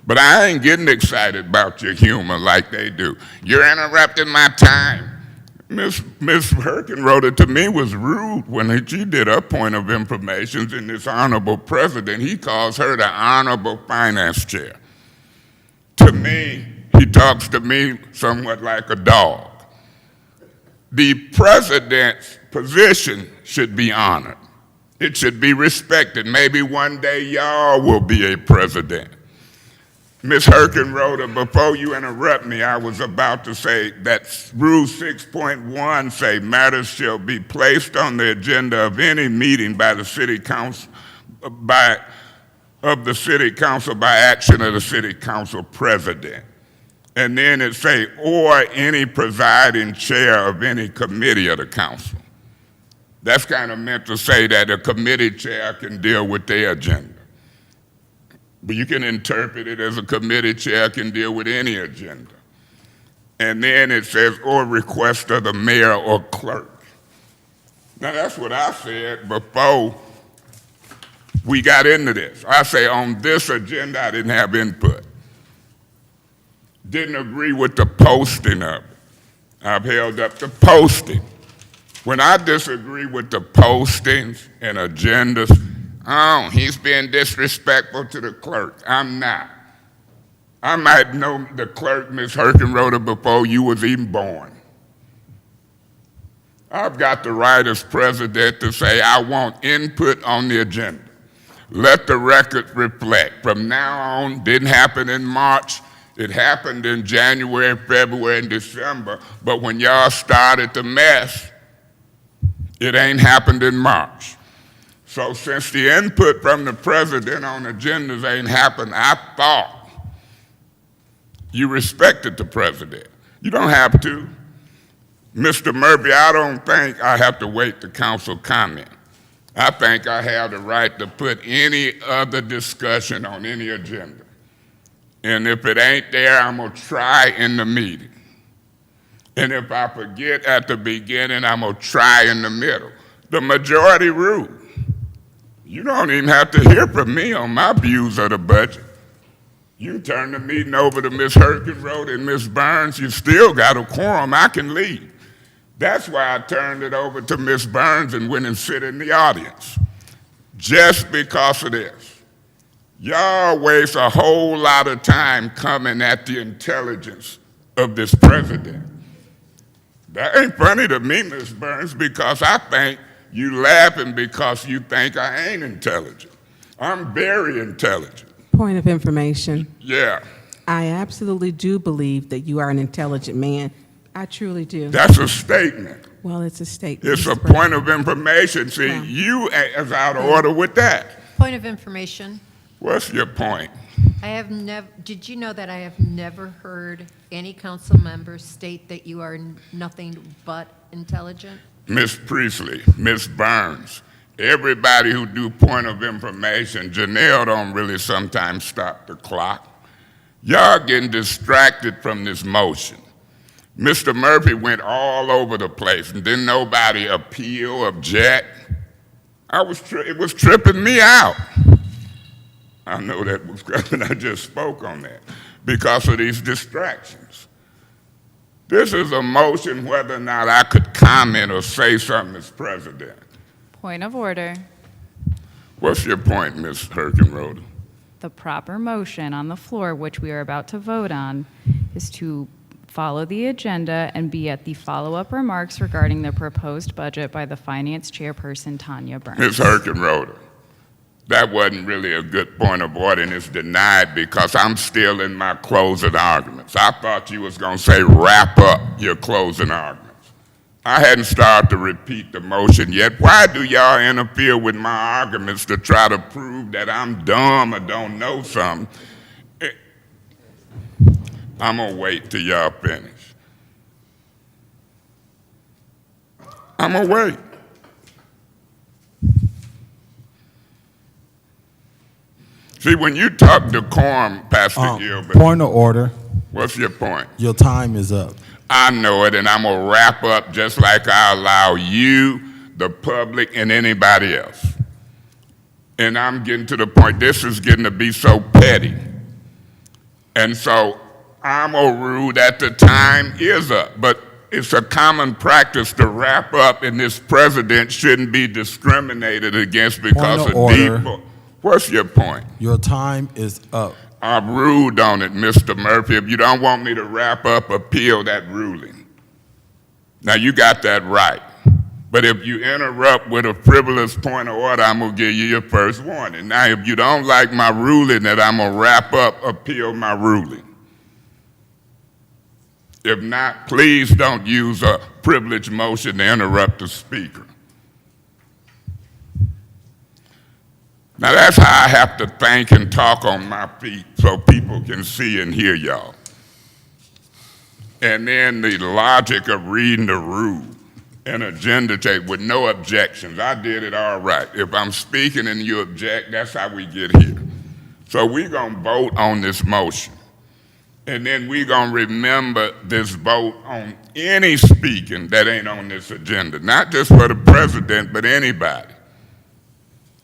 But I ain't getting excited about your humor like they do. You're interrupting my time. Miss Herkenroder to me was rude when she did her point of information in this honorable president. He calls her the honorable finance chair. To me, he talks to me somewhat like a dog. The president's position should be honored. It should be respected. Maybe one day y'all will be a president. Ms. Herkenroder, before you interrupt me, I was about to say that Rule 6.1 say matters shall be placed on the agenda of any meeting by the city council by action of the city council president. And then it say, or any presiding chair of any committee of the council. That's kind of meant to say that a committee chair can deal with their agenda. But you can interpret it as a committee chair can deal with any agenda. And then it says, or request of the mayor or clerk. Now that's what I said before we got into this. I say on this agenda I didn't have input. Didn't agree with the posting of it. I've held up the posting. When I disagree with the postings and agendas, oh, he's being disrespectful to the clerk. I'm not. I might know the clerk, Ms. Herkenroder, before you was even born. I've got the right as president to say I want input on the agenda. Let the record reflect. From now on, didn't happen in March. It happened in January, February, and December. But when y'all started the mess, it ain't happened in March. So since the input from the president on agendas ain't happened, I thought you respected the president. You don't have to. Mr. Murphy, I don't think I have to wait to council comment. I think I have the right to put any other discussion on any agenda. And if it ain't there, I'm gonna try in the meeting. And if I forget at the beginning, I'm gonna try in the middle. The majority rule. You don't even have to hear from me on my views of the budget. You turn the meeting over to Ms. Herkenroder and Ms. Burns, you still got a quorum, I can leave. That's why I turned it over to Ms. Burns and went and sit in the audience. Just because of this. Y'all waste a whole lot of time coming at the intelligence of this president. That ain't funny to me, Ms. Burns, because I think you laughing because you think I ain't intelligent. I'm very intelligent. Point of information. Yeah. I absolutely do believe that you are an intelligent man. I truly do. That's a statement. Well, it's a statement. It's a Mr. President. point of information. See, Yeah. you is out of order with that. Point of information. What's your point? I have never, did you know that I have never heard any council member state that you are nothing but intelligent? Miss Priestley, Miss Burns, everybody who do point of information, Janelle don't really sometimes stop the clock. Y'all getting distracted from this motion. Mr. Murphy went all over the place and didn't nobody appeal, object. It was tripping me out. I know that was coming, I just spoke on that because of these distractions. This is a motion whether or not I could comment or say something as president. Point of order. What's your point, Ms. Herkenroder? The proper motion on the floor, which we are about to vote on, is to follow the agenda and be at the follow-up remarks regarding the proposed budget by the finance chairperson, Tanya Burns. Ms. Herkenroder, that wasn't really a good point of order, and it's denied because I'm still in my closing arguments. I thought you was going to say wrap up your closing arguments. I hadn't started to repeat the motion yet. Why do y'all interfere with my arguments to try to prove that I'm dumb or don't know something? I'm gonna wait till y'all finish. I'm gonna wait. See, when you talk decorum, Pastor Gilbert, Point of order. what's your point? Your time is up. I know it, and I'm gonna wrap up just like I allow you, the public, and anybody else. And I'm getting to the point, this is getting to be so petty. And so I'm gonna rule that the time is up, but it's a common practice to wrap up, and this president shouldn't be discriminated against because Point of of order. deep. What's your point? Your time is up. I've ruled on it, Mr. Murphy. If you don't want me to wrap up, appeal that ruling. Now, you got that right. But if you interrupt with a frivolous point of order, I'm going to give you your first warning. Now, if you don't like my ruling that I'm going to wrap up, appeal my ruling. If not, please don't use a privileged motion to interrupt the speaker. Now, that's how I have to think and talk on my feet so people can see and hear y'all. And then the logic of reading the rule and agenda tape with no objections. I did it all right. If I'm speaking and you object, that's how we get here. So we're going to vote on this motion. And then we're going to remember this vote on any speaking that ain't on this agenda, not just for the president, but anybody.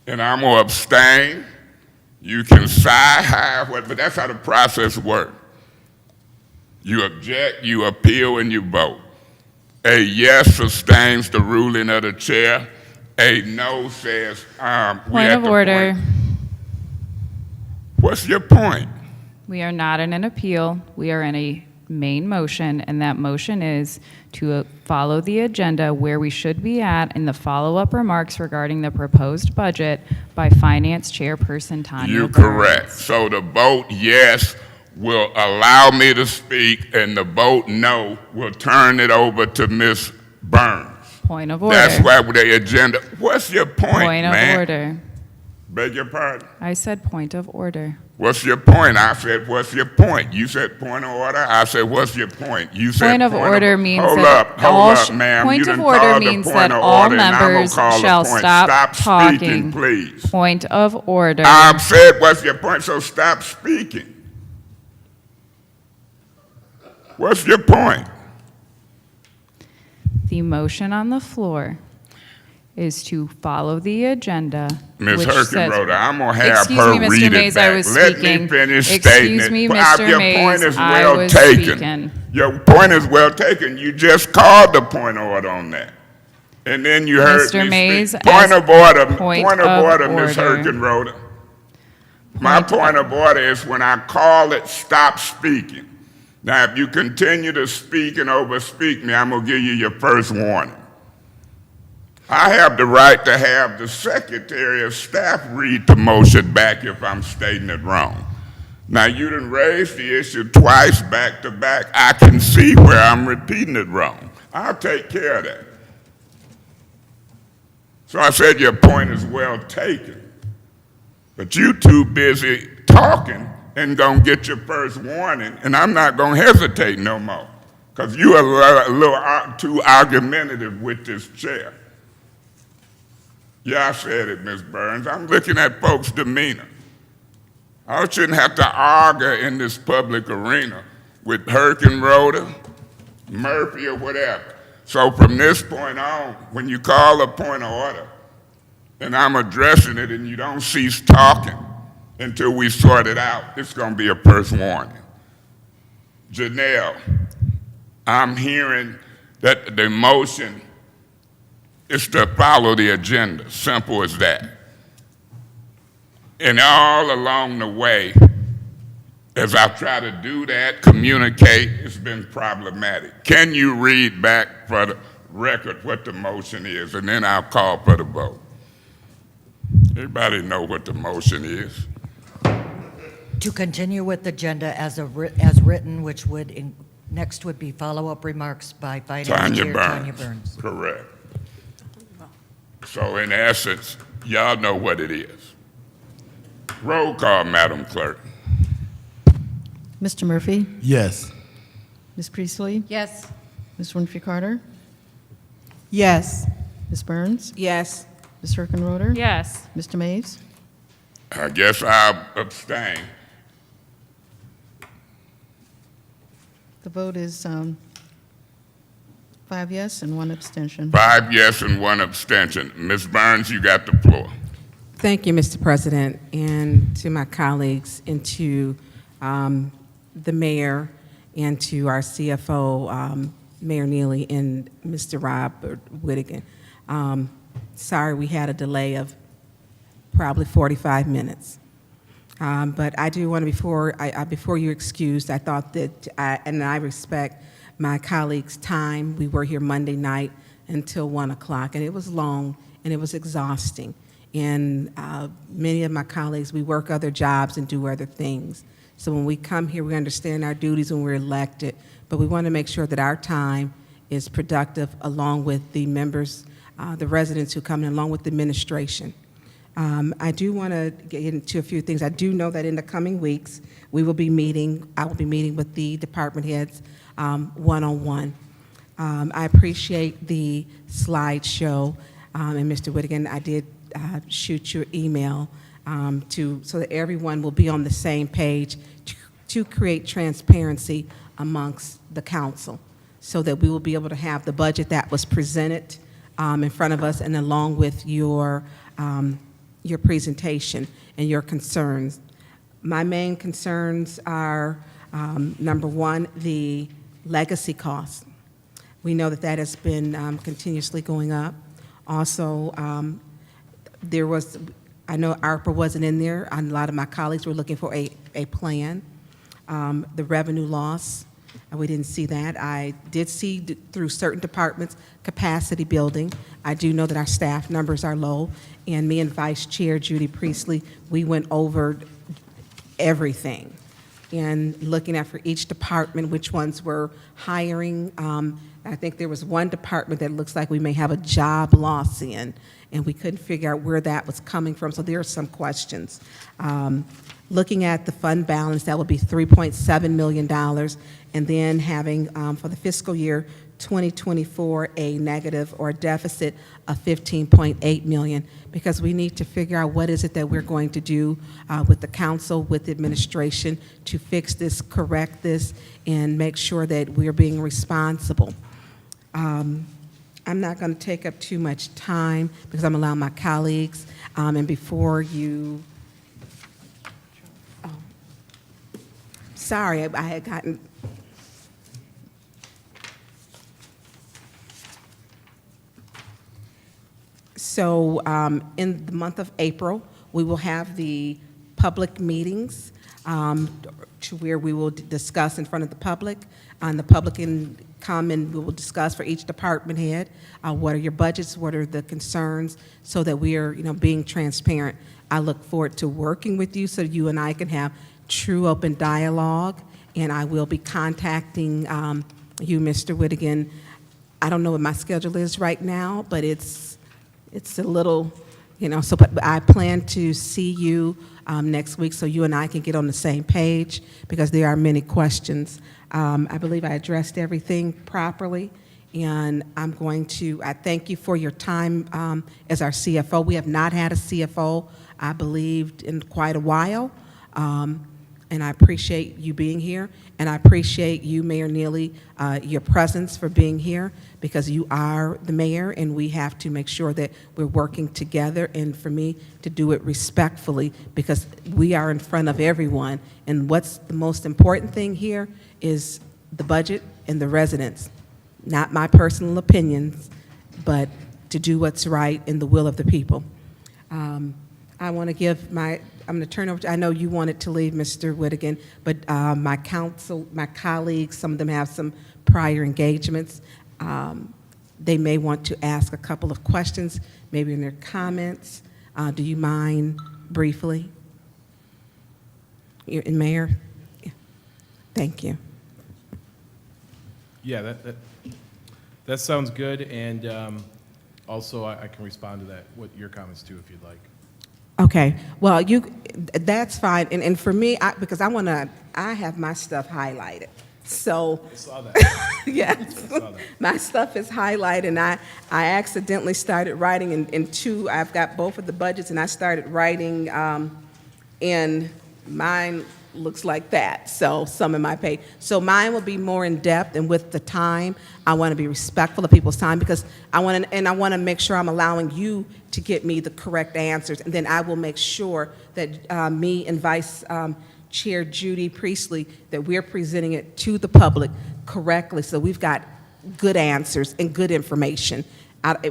And I'm going to abstain. You can sigh, high, but that's how the process works. You object, you appeal, and you vote. A yes sustains the ruling of the chair. A no says, Point of order. What's your point? We are not in an appeal. We are in a main motion, and that motion is to follow the agenda where we should be at in the follow-up remarks regarding the proposed budget by Finance Chairperson Tanya You're Burns. correct. So the vote yes will allow me to speak, and the vote no will turn it over to Ms. Burns. Point of order. That's why the agenda. What's your point, Point of man? order. Beg your pardon? I said point of order. What's your point? I said, what's your point? You said point of order. I said, what's your point? You said Point of order means hold that up, ma'am. point You of done order called the means point that of all order, and I'm gonna members call the shall point. stop speaking, talking. please. Point of order. I've said, what's your point? So stop speaking. What's your point? The motion on the floor is to follow the agenda. Ms. which says- Herkenroder, I'm going to have Excuse her me, Mr. read Mays, it back. I was Let speaking. me finish stating Excuse it. me, Mr. Your Mays, point is I well was taken. speaking. Your point is well taken. You just called the point of order on that. And then you heard Mr. me Mays, speak. Point as of order, point point of of order, Ms. order. Herkenroder. My point of order is when I call it, stop speaking. Now, if you continue to speak and overspeak me, I'm going to give you your first warning. I have the right to have the Secretary of Staff read the motion back if I'm stating it wrong. Now, you done raised the issue twice back to back. I can see where I'm repeating it wrong. I'll take care of that. So I said your point is well taken. But you too busy talking and gonna get your first warning, and I'm not gonna hesitate no more, because you are a little too argumentative with this chair. Yeah, I said it, Ms. Burns. I'm looking at folks' demeanor. I shouldn't have to argue in this public arena with Herkenroder, Murphy, or whatever. So from this point on, when you call a point of order, and I'm addressing it and you don't cease talking until we sort it out, it's going to be a first warning. Janelle, I'm hearing that the motion is to follow the agenda, simple as that. And all along the way, as I've tried to do that, communicate, it's been problematic. Can you read back for the record what the motion is, and then I'll call for the vote. Everybody know what the motion is. To continue with the agenda as written, which would, next would be follow-up remarks by Finance Chair Tanya Burns. Correct. So in essence, y'all know what it is. Roll call, Madam Clerk. Mr. Murphy? Yes. Ms. Priestley? Yes. Ms. Winfrey Carter? Yes. Ms. Burns? Yes. Ms. Hurkenroder? Yes. Mr. Mays? I guess I'll abstain. The vote is 5 yes and 1 abstention. 5 yes and 1 abstention. Ms. Burns, you got the floor. Thank you, Mr. President, and to my colleagues, and to the mayor, and to our CFO, Mayor Neely, and Mr. Robert Whittigan. Sorry we had a delay of probably 45 minutes. But I do want to, before you're excused, I thought that, and I respect my colleagues' time. We were here Monday night until 1 o'clock, and it was long, and it was exhausting. And many of my colleagues, we work other jobs and do other things. So when we come here, we understand our duties when we're elected, but we want to make sure that our time is productive along with the members, the residents who come in, along with the administration. I do want to get into a few things. I do know that in the coming weeks, I will be meeting with the department heads one-on-one. I appreciate the slideshow, and Mr. Whittigan, I did shoot your email so that everyone will be on the same page to create transparency amongst the council, so that we will be able to have the budget that was presented in front of us, and along with your presentation and your concerns. My main concerns are, number one, the legacy costs. We know that that has been continuously going up. Also, I know ARPA wasn't in there. A lot of my colleagues were looking for a plan. The revenue loss, we didn't see that. I did see through certain departments capacity building. I do know that our staff numbers are low, and me and Vice Chair Judy Priestley, we went over everything and looking at for each department which ones were hiring. I think there was one department that looks like we may have a job loss in, and we couldn't figure out where that was coming from, so there are some questions. Looking at the fund balance, that would be $3.7 million, and then having for the fiscal year 2024 a negative or a deficit of $15.8 million, because we need to figure out what is it that we're going to do with the council, with the administration, to fix this, correct this, and make sure that we're being responsible. I'm not going to take up too much time because I'm allowing my colleagues, and before you, sorry, I had gotten, so in the month of April, we will have the public meetings to where we will discuss in front of the public, and the public can come and we will discuss for each department head what are your budgets, what are the concerns, so that we are, being transparent. I look forward to working with you so you and I can have true open dialogue, and I will be contacting you, Mr. Whittigan. I don't know what my schedule is right now, but it's a little, but I plan to see you next week so you and I can get on the same page, because there are many questions. I believe I addressed everything properly, and I thank you for your time as our CFO. We have not had a CFO, I believe, in quite a while, and I appreciate you being here, and I appreciate you, Mayor Neely, your presence for being here, because you are the mayor, and we have to make sure that we're working together, and for me to do it respectfully, because we are in front of everyone, and what's the most important thing here is the budget and the residents, not my personal opinions, but to do what's right in the will of the people. I want to give I'm going to turn over I know you wanted to leave, Mr. Whittigan, but my colleagues, some of them have some prior engagements. They may want to ask a couple of questions, maybe in their comments. Do you mind briefly? Mayor? Yeah. Thank you. Yeah, that sounds good, and also I can respond to that, what your comments too, if you'd like. Okay, well, that's fine, and for me, because I have my stuff highlighted, so. I saw that. Yes, I saw that. my stuff is highlighted, and I accidentally started writing in two, I've got both of the budgets, and I started writing in, mine looks like that, so some in my page. So mine will be more in-depth, and with the time, I want to be respectful of people's time, because I want to make sure I'm allowing you to get me the correct answers, and then I will make sure that me and Vice Chair Judy Priestley, that we're presenting it to the public correctly, so we've got good answers and good information.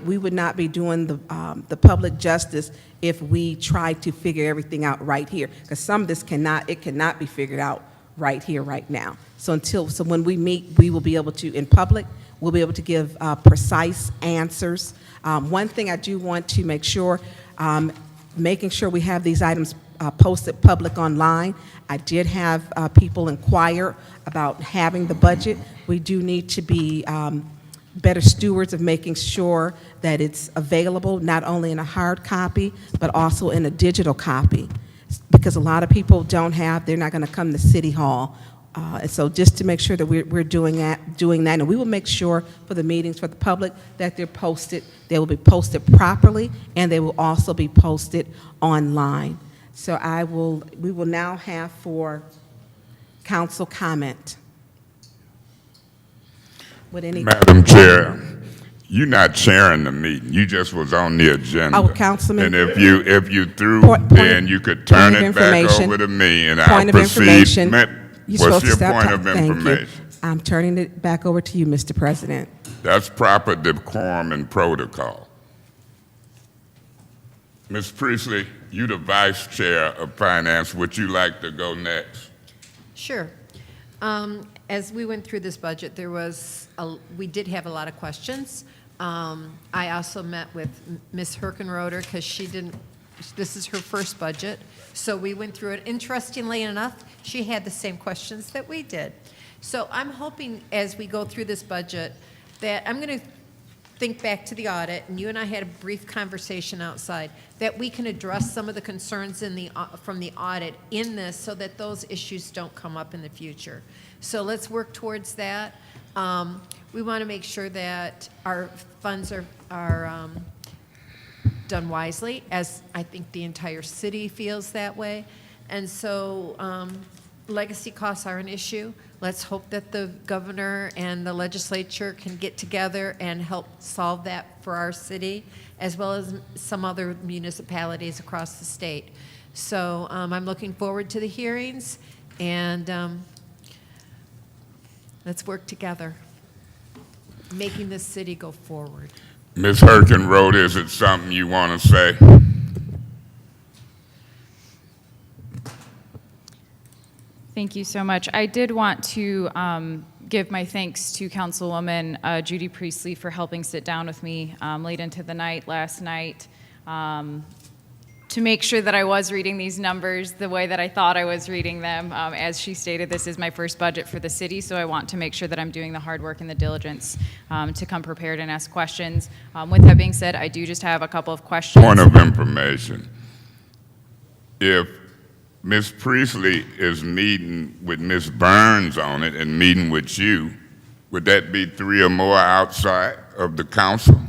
We would not be doing the public justice if we tried to figure everything out right here, because some of this cannot be figured out right here, right now. So when we meet, we will be able to, in public, we'll be able to give precise answers. One thing I do want to make sure, making sure we have these items posted public online. I did have people inquire about having the budget. We do need to be better stewards of making sure that it's available not only in a hard copy, but also in a digital copy. Because a lot of people they're not going to come to City Hall. And so just to make sure that we're doing that, and we will make sure for the meetings for the public that they're posted, they will be posted properly, and they will also be posted online. So we will now have for council comment. Madam Chair, you're not chairing the meeting. You just was on the agenda. Oh, Councilman. And if you threw Point- then you could turn point of it back information. over to me, and Point I'll of proceed. information. You're supposed What's to your stop point talk- of Thank you. information? I'm turning it back over to you, Mr. President. That's proper decorum and protocol. Ms. Priestley, you the Vice Chair of Finance. Would you like to go next? Sure. As we went through this budget, we did have a lot of questions. I also met with Ms. Herkenroder because this is her first budget. So we went through it. Interestingly enough, she had the same questions that we did. So I'm hoping as we go through this budget that I'm going to think back to the audit, and you and I had a brief conversation outside, that we can address some of the concerns from the audit in this so that those issues don't come up in the future. So let's work towards that. We want to make sure that our funds are done wisely, as I think the entire city feels that way. And so legacy costs are an issue. Let's hope that the governor and the legislature can get together and help solve that for our city, as well as some other municipalities across the state. So I'm looking forward to the hearings, and let's work together, making this city go forward. Ms. Herkenroder, is it something you want to say? Thank you so much. I did want to give my thanks to Councilwoman Judy Priestley for helping sit down with me late into the night last night to make sure that I was reading these numbers the way that I thought I was reading them. As she stated, this is my first budget for the city, so I want to make sure that I'm doing the hard work and the diligence to come prepared and ask questions. With that being said, I do just have a couple of questions. Point of information. If Ms. Priestley is meeting with Ms. Burns on it and meeting with you, would that be 3 or more outside of the council?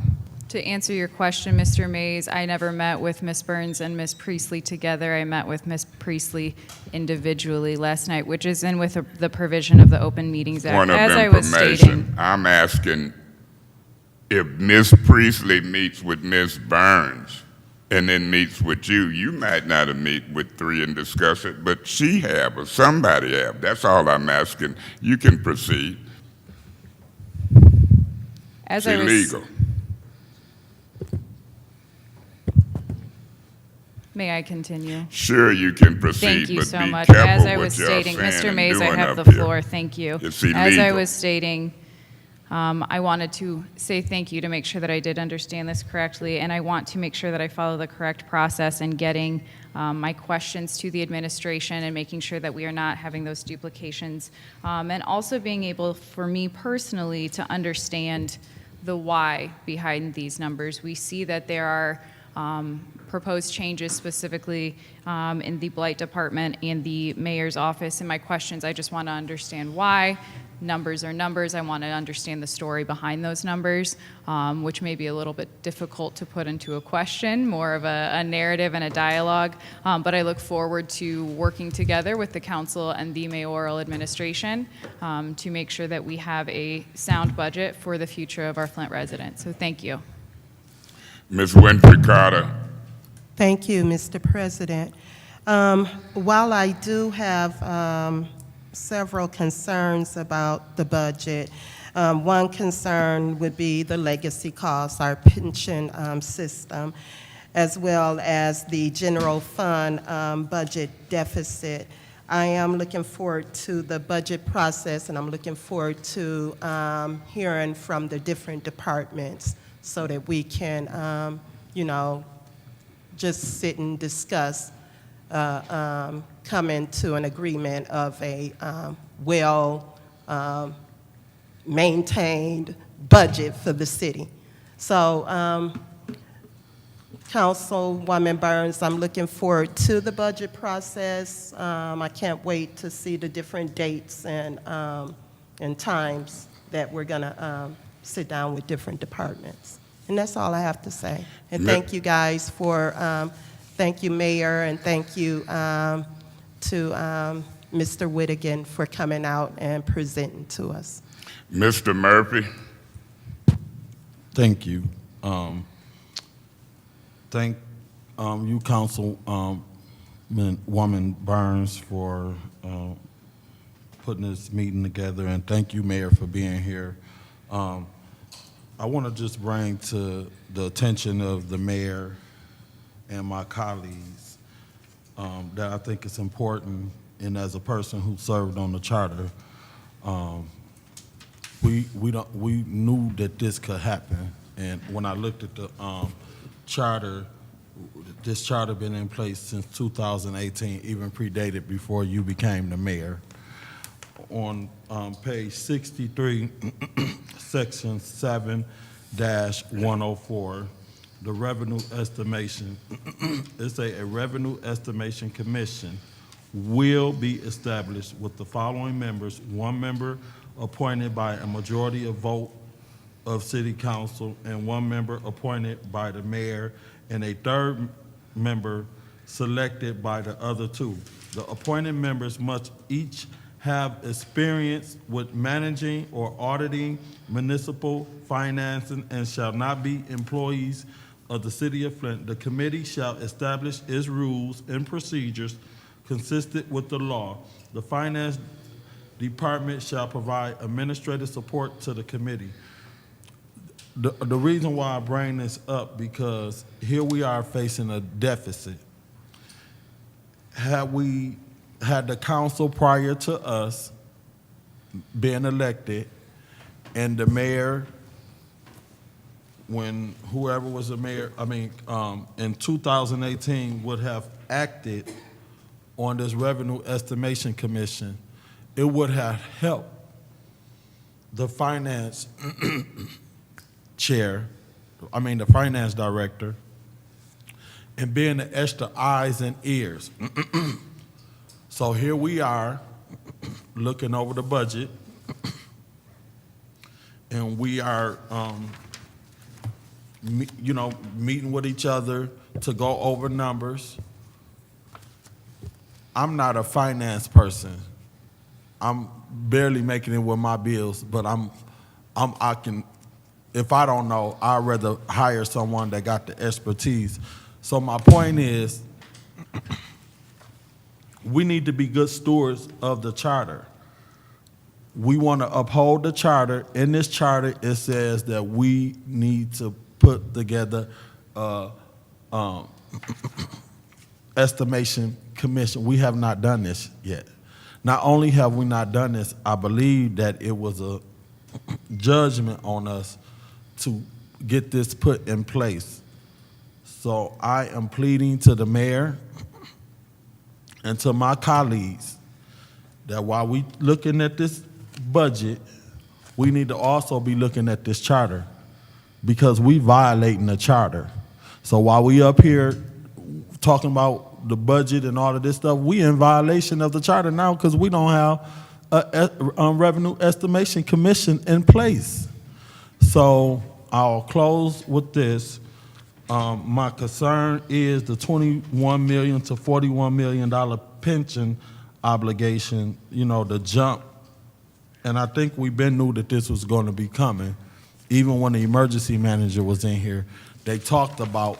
To answer your question, Mr. Mays, I never met with Ms. Burns and Ms. Priestley together. I met with Ms. Priestley individually last night, which is in with the provision of the Open Meetings Act. Point of As I was information. stating, I'm asking if Ms. Priestley meets with Ms. Burns and then meets with you, you might not have met with 3 and discuss it, but she have or somebody have. That's all I'm asking. You can proceed. as It's I was, illegal. may I continue? Sure, you can proceed, Thank you but so be much. careful As I what was you're stating, saying Mr. and Mays, I doing have up the here. floor. Thank you. It's As I illegal. was stating, I wanted to say thank you to make sure that I did understand this correctly, and I want to make sure that I follow the correct process in getting my questions to the administration and making sure that we are not having those duplications, and also being able, for me personally, to understand the why behind these numbers. We see that there are proposed changes specifically in the Blight Department and the mayor's office. In my questions, I just want to understand why. Numbers are numbers. I want to understand the story behind those numbers, which may be a little bit difficult to put into a question, more of a narrative and a dialogue. But I look forward to working together with the council and the mayoral administration to make sure that we have a sound budget for the future of our Flint residents. So thank you. Ms. Winfrey Carter. Thank you, Mr. President. While I do have several concerns about the budget, one concern would be the legacy costs, our pension system, as well as the general fund budget deficit. I am looking forward to the budget process, and I'm looking forward to hearing from the different departments so that we can, just sit and discuss coming to an agreement of a well-maintained budget for the city. So, Councilwoman Burns, I'm looking forward to the budget process. I can't wait to see the different dates and times that we're going to sit down with different departments. And that's all I have to say. And thank you guys for thank you, Mayor, and thank you to Mr. Whittigan for coming out and presenting to us. Mr. Murphy. Thank you. Thank you, Councilwoman Burns, for putting this meeting together, and thank you, Mayor, for being here. I want to just bring to the attention of the mayor and my colleagues that I think it's important, and as a person who served on the charter, we knew that this could happen. And when I looked at the charter, this charter been in place since 2018, even predated before you became the mayor. On page 63, section 7-104, the revenue estimation, it say a revenue estimation commission will be established with the following members: one member appointed by a majority of vote of city council, and one member appointed by the mayor, and a third member selected by the other two. The appointed members must each have experience with managing or auditing municipal financing and shall not be employees of the city of Flint. The committee shall establish its rules and procedures consistent with the law. The finance department shall provide administrative support to the committee. The reason why I bring this up, because here we are facing a deficit. Had we had the council prior to us being elected, and the mayor, when whoever was the mayor, in 2018 would have acted on this revenue estimation commission, it would have helped the finance the finance director, and being the extra eyes and ears. So here we are looking over the budget, and we are, meeting with each other to go over numbers. I'm not a finance person. I'm barely making it with my bills, but I can, if I don't know, I'd rather hire someone that got the expertise. So my point is, we need to be good stewards of the charter. We want to uphold the charter. In this charter, it says that we need to put together estimation commission. We have not done this yet. Not only have we not done this, I believe that it was a judgment on us to get this put in place. So I am pleading to the mayor and to my colleagues that while we looking at this budget, we need to also be looking at this charter, because we violating the charter. So while we up here talking about the budget and all of this stuff, we in violation of the charter now because we don't have a revenue estimation commission in place. So I'll close with this. My concern is the $21 million to $41 million pension obligation, the jump. And I think we been knew that this was going to be coming. Even when the emergency manager was in here, they talked about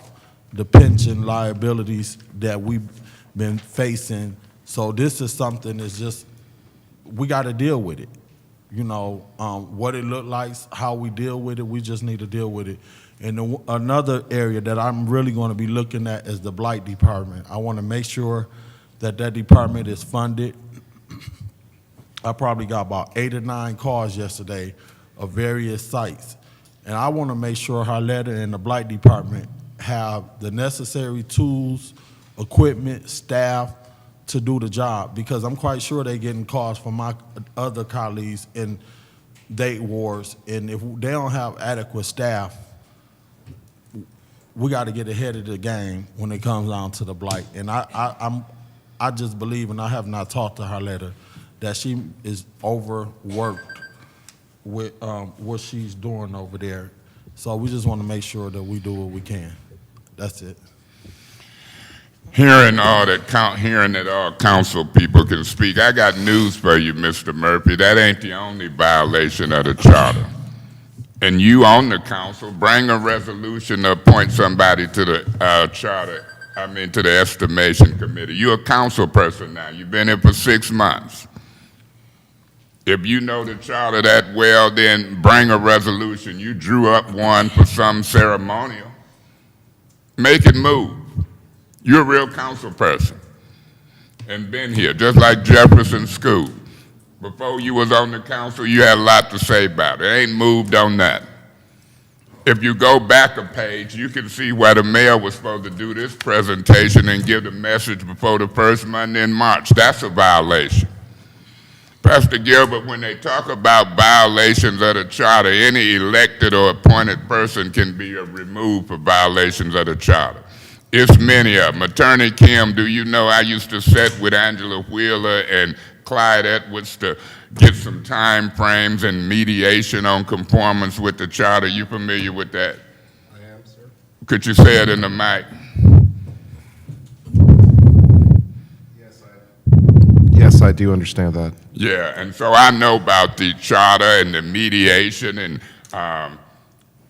the pension liabilities that we've been facing. So this is something that's just, we got to deal with it. What it looked like, how we deal with it, we just need to deal with it. And another area that I'm really going to be looking at is the Blight Department. I want to make sure that department is funded. I probably got about 8 or 9 calls yesterday of various sites. And I want to make sure Harletta and the Blight Department have the necessary tools, equipment, staff to do the job, because I'm quite sure they're getting calls from my other colleagues in their wards, and if they don't have adequate staff, we got to get ahead of the game when it comes down to the blight. And I just believe, and I have not talked to Harletta, that she is overworked with what she's doing over there. So we just want to make sure that we do what we can. That's it. Hearing that all council people can speak, I got news for you, Mr. Murphy. That ain't the only violation of the charter. And you on the council, bring a resolution to appoint somebody to the to the estimation committee. You're a council person now. You've been here for 6 months. If you know the charter that well, then bring a resolution. You drew up one for some ceremonial. Make it move. You're a real council person and been here, just like Jefferson School. Before you was on the council, you had a lot to say about it. It ain't moved on that. If you go back a page, you can see where the mayor was supposed to do this presentation and give the message before the first Monday in March. That's a violation. Pastor Gilbert, when they talk about violations of the charter, any elected or appointed person can be removed for violations of the charter. It's many of them. Attorney Kim, do you know I used to sit with Angela Wheeler and Clyde Edwards to get some time frames and mediation on conformance with the charter? You familiar with that? I am, sir. Could you say it in the mic? Yes, I do understand that. Yeah, and so I know about the charter and the mediation and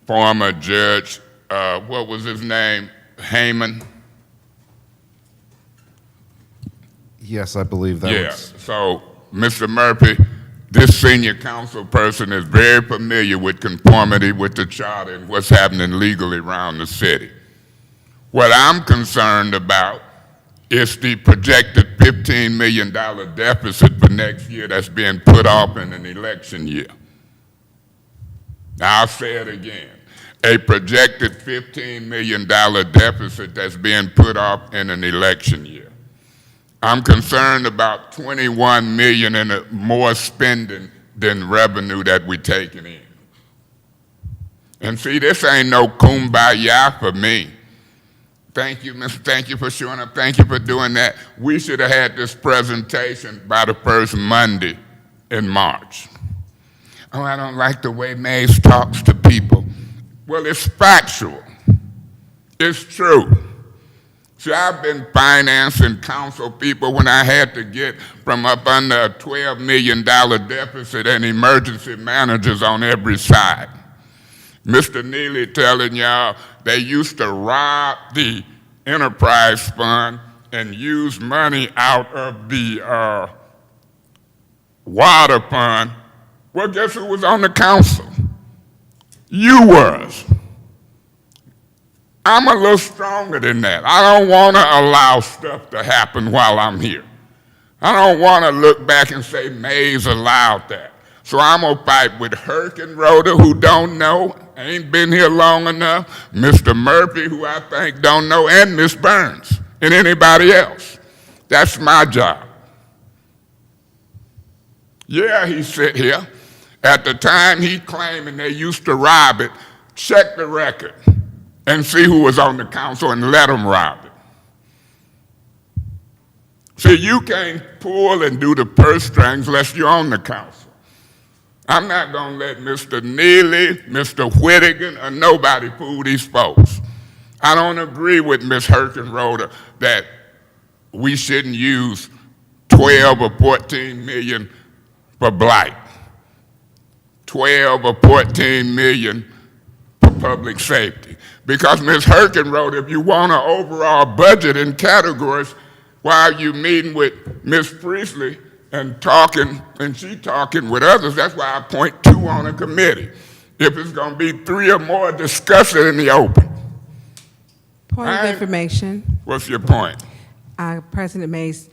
former judge, what was his name? Heyman? Yes, I believe that. Yeah, so Mr. Murphy, this senior council person is very familiar with conformity with the charter and what's happening legally around the city. What I'm concerned about is the projected $15 million deficit for next year that's being put off in an election year. Now, I'll say it again. A projected $15 million deficit that's being put off in an election year. I'm concerned about $21 million in more spending than revenue that we're taking in. And see, this ain't no kumbaya for me. Thank you, Mr. Thank you for showing up. Thank you for doing that. We should have had this presentation by the first Monday in March. Oh, I don't like the way Mays talks to people. Well, it's factual. It's true. See, I've been financing council people when I had to get from up under a $12 million deficit and emergency managers on every side. Mr. Neely telling y'all they used to rob the enterprise fund and use money out of the water fund. Well, guess who was on the council? You was. I'm a little stronger than that. I don't want to allow stuff to happen while I'm here. I don't want to look back and say Mays allowed that. So I'm going to fight with Herkenroder, who don't know, ain't been here long enough, Mr. Murphy, who I think don't know, and Miss Burns, and anybody else. That's my job. Yeah, he sit here. At the time he claiming they used to rob it, check the record. and see who was on the council and let them rob it. See, you can't pull and do the purse strings unless you're on the council. I'm not going to let Mr. Neely, Mr. Whittigan, or nobody fool these folks. I don't agree with Ms. Herkenroder that we shouldn't use 12 or 14 million for blight, 12 or 14 million for public safety. Because Ms. Herkenroder, if you want an overall budget in categories, why are you meeting with Ms. Priestley and talking, and she talking with others? That's why I point 2 on a committee. If it's going to be 3 or more, discuss it in the open. Point of information. What's your point? President Mays,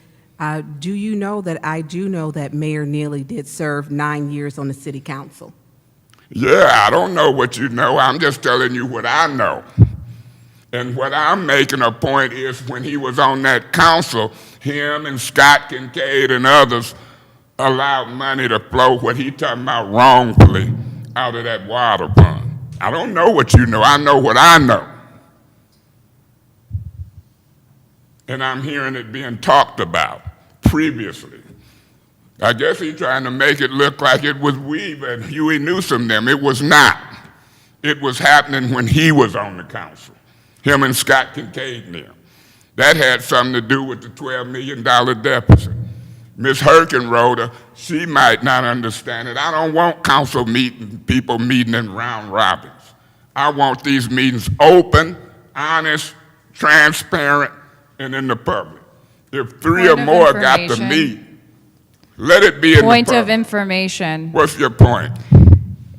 do you know that I do know that Mayor Neely did serve 9 years on the city council? Yeah, I don't know what you know. I'm just telling you what I know. And what I'm making a point is when he was on that council, him and Scott Kincaid and others allowed money to flow, what he talking about wrongfully, out of that water fund. I don't know what you know. I know what I know. And I'm hearing it being talked about previously. I guess he's trying to make it look like it was Weaver and Huey Newsom them. It was not. It was happening when he was on the council, him and Scott Kincaid and them. That had something to do with the $12 million deficit. Ms. Herkenroder, she might not understand it. I don't want council people meeting in round robins. I want these meetings open, honest, transparent, and in the public. If 3 or more got to meet, let it be in the public. Point of information. What's your point?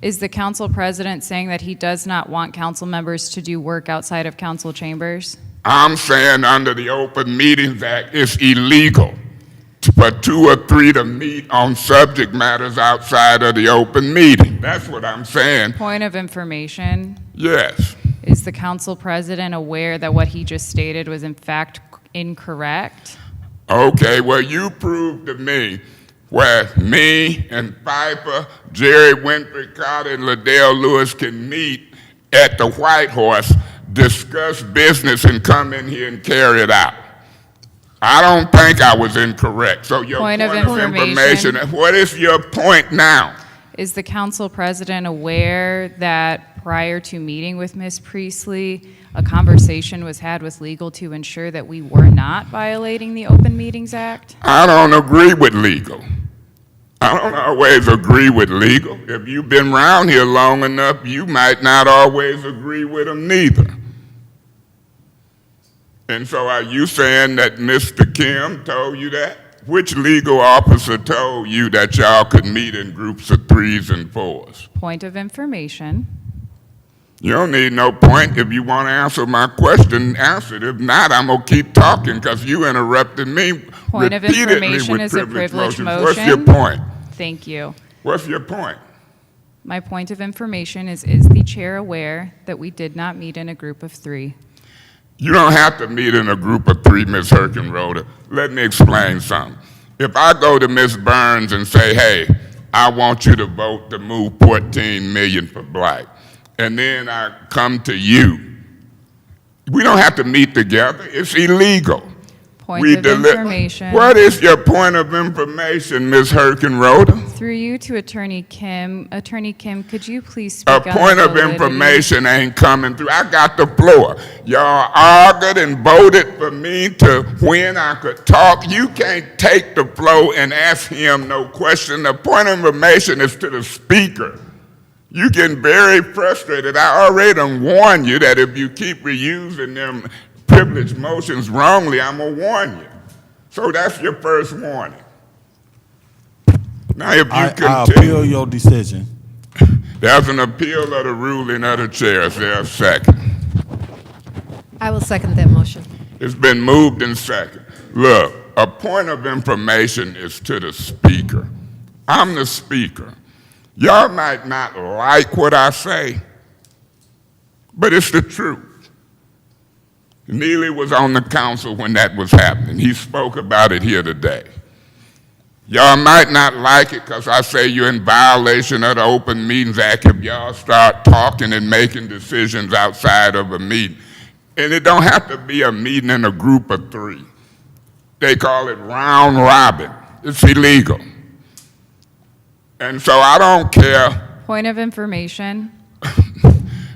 Is the council president saying that he does not want council members to do work outside of council chambers? I'm saying under the Open Meetings Act, it's illegal for 2 or 3 to meet on subject matters outside of the open meeting. That's what I'm saying. Point of information. Yes. Is the council president aware that what he just stated was in fact incorrect? Okay, well, you proved to me where me and Piper, Jerry Winfrey Carter, and Liddell Lewis can meet at the White Horse, discuss business, and come in here and carry it out. I don't think I was incorrect. So your point of information, what is your point now? Is the council president aware that prior to meeting with Ms. Priestley, a conversation was had with legal to ensure that we were not violating the Open Meetings Act? I don't agree with legal. I don't always agree with legal. If you've been around here long enough, you might not always agree with them neither. And so are you saying that Mr. Kim told you that? Which legal officer told you that y'all could meet in groups of 3s and 4s? Point of information. You don't need no point. If you want to answer my question, answer it. If not, I'm going to keep talking because you interrupted me Point of repeatedly information with is a privilege privilege motions. motion. What's your point? Thank you. What's your point? My point of information is the chair aware that we did not meet in a group of 3? You don't have to meet in a group of 3, Ms. Herkenroder. Let me explain something. If I go to Ms. Burns and say, hey, I want you to vote to move 14 million for Blight, and then I come to you, we don't have to meet together. It's illegal. Point of information. What is your point of information, Ms. Herkenroder? Through you to Attorney Kim. Attorney Kim, could you please speak on A point of validity? information ain't coming through. I got the floor. Y'all argued and voted for me to when I could talk. You can't take the floor and ask him no question. The point of information is to the speaker. You getting very frustrated. I already done warned you that if you keep reusing them privilege motions wrongly, I'm going to warn you. So that's your first warning. Now, if you I continue, appeal your decision. there's an appeal of the ruling of the chair. Is there a second? I will second that motion. It's been moved and second. Look, a point of information is to the speaker. I'm the speaker. Y'all might not like what I say, but it's the truth. Neely was on the council when that was happening. He spoke about it here today. Y'all might not like it because I say you're in violation of the Open Meetings Act if y'all start talking and making decisions outside of a meeting. And it don't have to be a meeting in a group of 3. They call it round robin. It's illegal. And so I don't care. Point of information.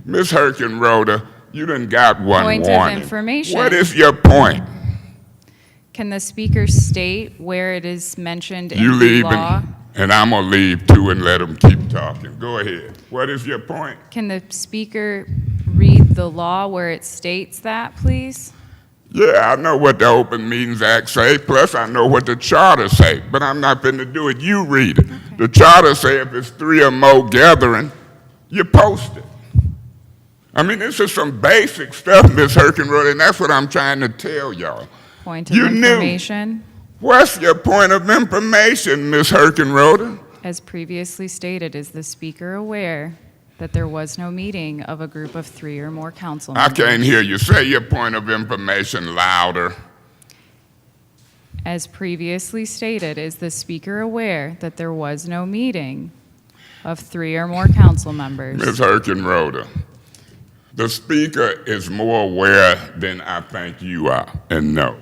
Ms. Herkenroder, you done got one Point warning. of information. What is your point? Can the speaker state where it is mentioned You in the leaving, law? and I'm going to leave too and let them keep talking. Go ahead. What is your point? Can the speaker read the law where it states that, please? Yeah, I know what the Open Meetings Act say, plus I know what the charter say, but I'm not going to do it. You read it. Okay. The charter say if it's 3 or more gathering, you post it. I mean, this is some basic stuff, Ms. Herkenroder, and that's what I'm trying to tell y'all. Point of information. What's your point of information, Ms. Herkenroder? As previously stated, is the speaker aware that there was no meeting of a group of 3 or more council members? I can't hear you. Say your point of information louder. As previously stated, is the speaker aware that there was no meeting of 3 or more council members? Ms. Herkenroder, the speaker is more aware than I think you are, and no.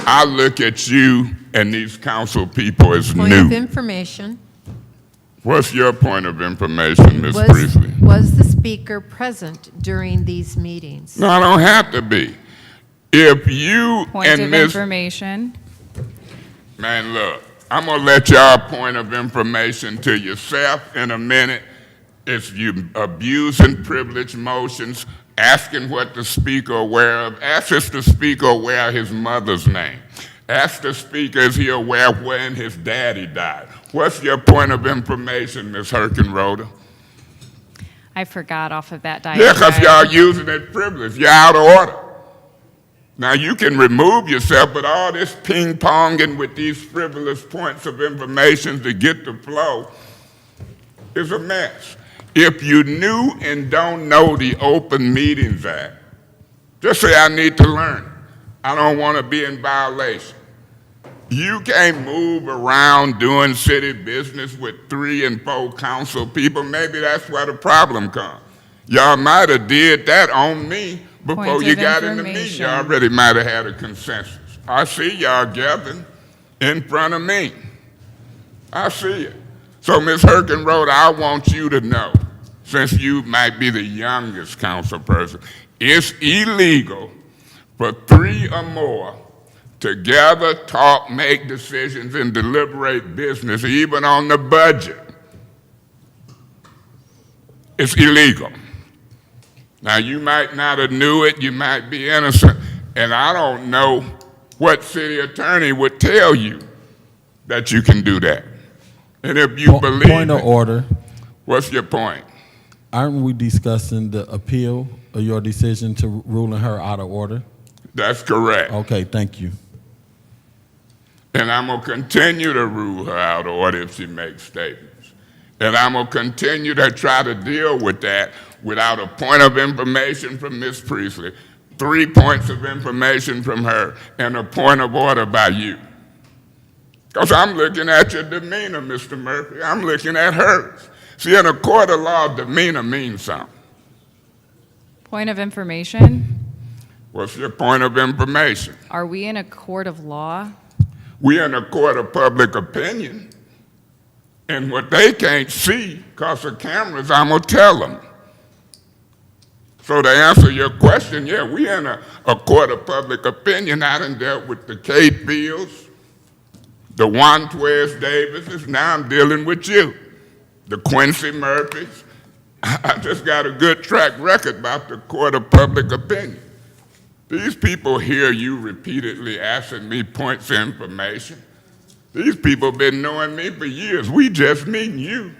I look at you and these council people as Point new. of information. What's your point of information, Ms. Priestley? Was the speaker present during these meetings? No, I don't have to be. If you Point and of Ms. information. Man, look, I'm going to let y'all point of information to yourself in a minute. It's you abusing privilege motions, asking what the speaker aware of. Ask is the speaker aware of his mother's name. Ask the speaker, is he aware of when his daddy died? What's your point of information, Ms. Herkenroder? I forgot off of that diagram. Yeah, because y'all using it privilege. You're out of order. Now, you can remove yourself, but all this ping-ponging with these frivolous points of information to get the flow is a mess. If you knew and don't know the Open Meetings Act, just say, I need to learn it. I don't want to be in violation. You can't move around doing city business with 3 and 4 council people. Maybe that's where the problem comes. Y'all might have did that on me before you got in the meeting. You already might have had a consensus. I see y'all gathering in front of me. I see it. So, Ms. Herkenroder, I want you to know, since you might be the youngest council person, it's illegal for 3 or more to gather, talk, make decisions, and deliberate business, even on the budget. It's illegal. Now, you might not have knew it, you might be innocent, and I don't know what city attorney would tell you that you can do that. And if you believe Point of order. What's your point? Aren't we discussing the appeal of your decision to ruling her out of order? That's correct. Okay, thank you. And I'm going to continue to rule her out of order if she makes statements. And I'm going to continue to try to deal with that without a point of information from Ms. Priestley, 3 points of information from her, and a point of order by you. Because I'm looking at your demeanor, Mr. Murphy. I'm looking at hers. See, in a court of law, demeanor means something. Point of information. What's your point of information? Are we in a court of law? We're in a court of public opinion. And what they can't see, because of cameras, I'm going to tell them. So to answer your question, yeah, we're in a court of public opinion. I done dealt with the Kate Fields, the Juantez Davises. Now I'm dealing with you, the Quincy Murphys. I just got a good track record about the court of public opinion. These people hear you repeatedly asking me points of information. These people have been knowing me for years. We just meeting you.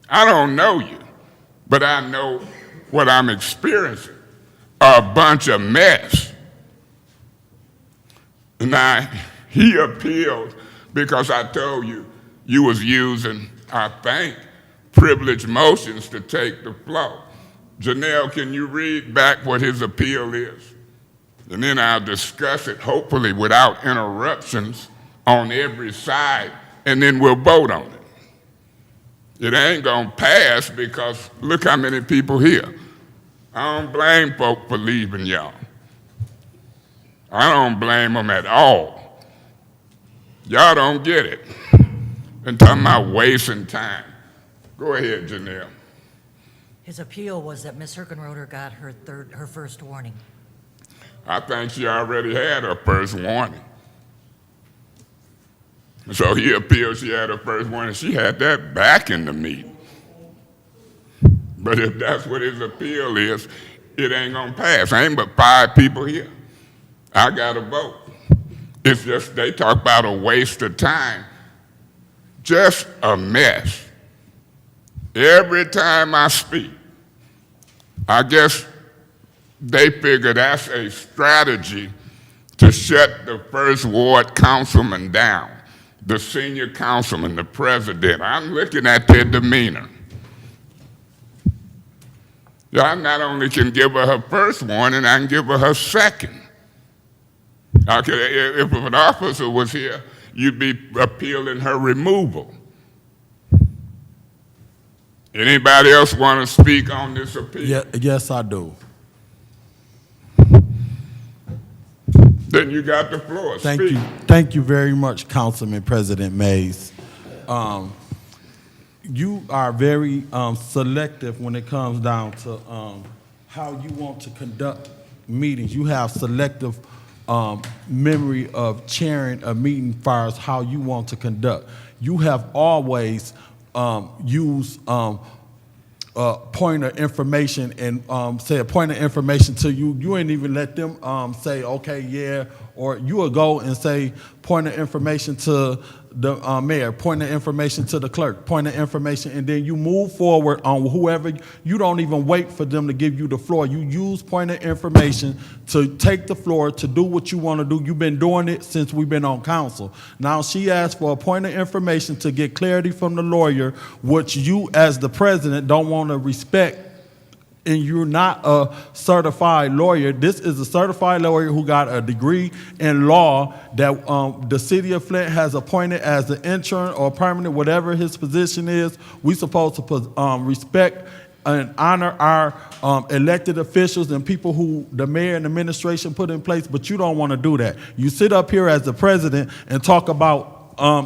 I don't know you, but I know what I'm experiencing, a bunch of mess. Now, he appealed because I told you you was using, I think, privileged motions to take the flow. Janelle, can you read back what his appeal is? And then I'll discuss it, hopefully without interruptions, on every side, and then we'll vote on it. It ain't gonna pass because look how many people here. I don't blame folk for leaving y'all. I don't blame them at all. Y'all don't get it. And talking about wasting time. Go ahead, Janelle. His appeal was that Ms. Herkenroder got her first warning. I think she already had her first warning. So he appealed, she had her first warning. She had that back in the meeting. But if that's what his appeal is, it ain't gonna pass. Ain't but 5 people here. I gotta vote. It's just, they talk about a waste of time. Just a mess. Every time I speak, I guess they figure that's a strategy to shut the first ward councilman down, the senior councilman, the president. I'm looking at their demeanor. I not only can give her her first warning, I can give her her second. Okay, if an officer was here, you'd be appealing her removal. Anybody else want to speak on this appeal? Yeah, yes, I do. Then you got the floor. Thank Speak. you. Thank you very much, Councilman President Mays. You are very selective when it comes down to how you want to conduct meetings. You have selective memory of chairing a meeting as far as how you want to conduct. You have always used point of information and say a point of information to you. You ain't even let them say, okay, yeah, or you will go and say point of information to the mayor, point of information to the clerk, point of information, and then you move forward on whoever. You don't even wait for them to give you the floor. You use point of information to take the floor to do what you want to do. You've been doing it since we've been on council. Now she asked for a point of information to get clarity from the lawyer, which you as the president don't want to respect, and you're not a certified lawyer. This is a certified lawyer who got a degree in law that the city of Flint has appointed as an intern or permanent, whatever his position is. We supposed to respect and honor our elected officials and people who the mayor and administration put in place, but you don't want to do that. You sit up here as the president and talk about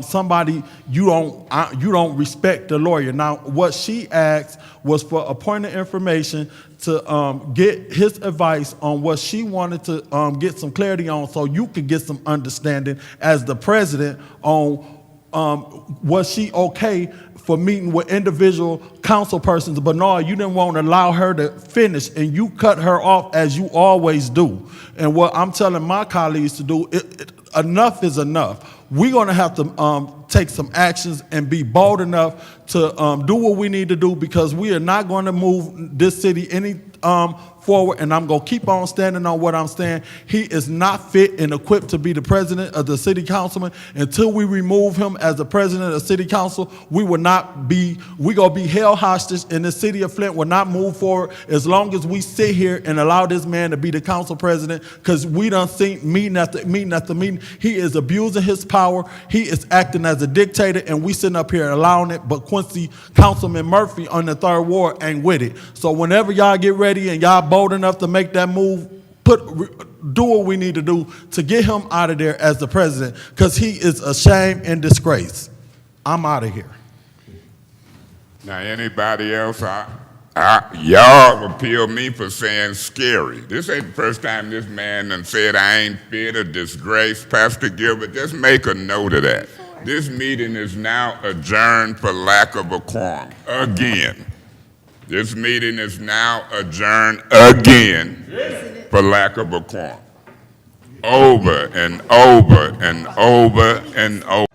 somebody you don't respect the lawyer. Now, what she asked was for a point of information to get his advice on what she wanted to get some clarity on, so you could get some understanding as the president on was she okay for meeting with individual council persons. But no, you didn't want to allow her to finish, and you cut her off as you always do. And what I'm telling my colleagues to do, enough is enough. We're going to have to take some actions and be bold enough to do what we need to do, because we are not going to move this city any forward, and I'm going to keep on standing on what I'm saying. He is not fit and equipped to be the president of the city councilman. Until we remove him as the president of the city council, we're going to be held hostage, and the city of Flint will not move forward as long as we sit here and allow this man to be the council president, because we done seen meeting after meeting after meeting. He is abusing his power. He is acting as a dictator, and we sitting up here allowing it, but Councilman Murphy on the 3rd Ward ain't with it. So whenever y'all get ready and y'all bold enough to make that move, do what we need to do to get him out of there as the president, because he is a shame and disgrace. I'm out of here. Now, anybody else? Y'all appeal me for saying scary. This ain't the first time this man done said I ain't fit or disgraced. Pastor Gilbert, just make a note of that. This meeting is now adjourned for lack of a quorum. Again. This meeting is now adjourned again for lack of a quorum. Over and over and over and over.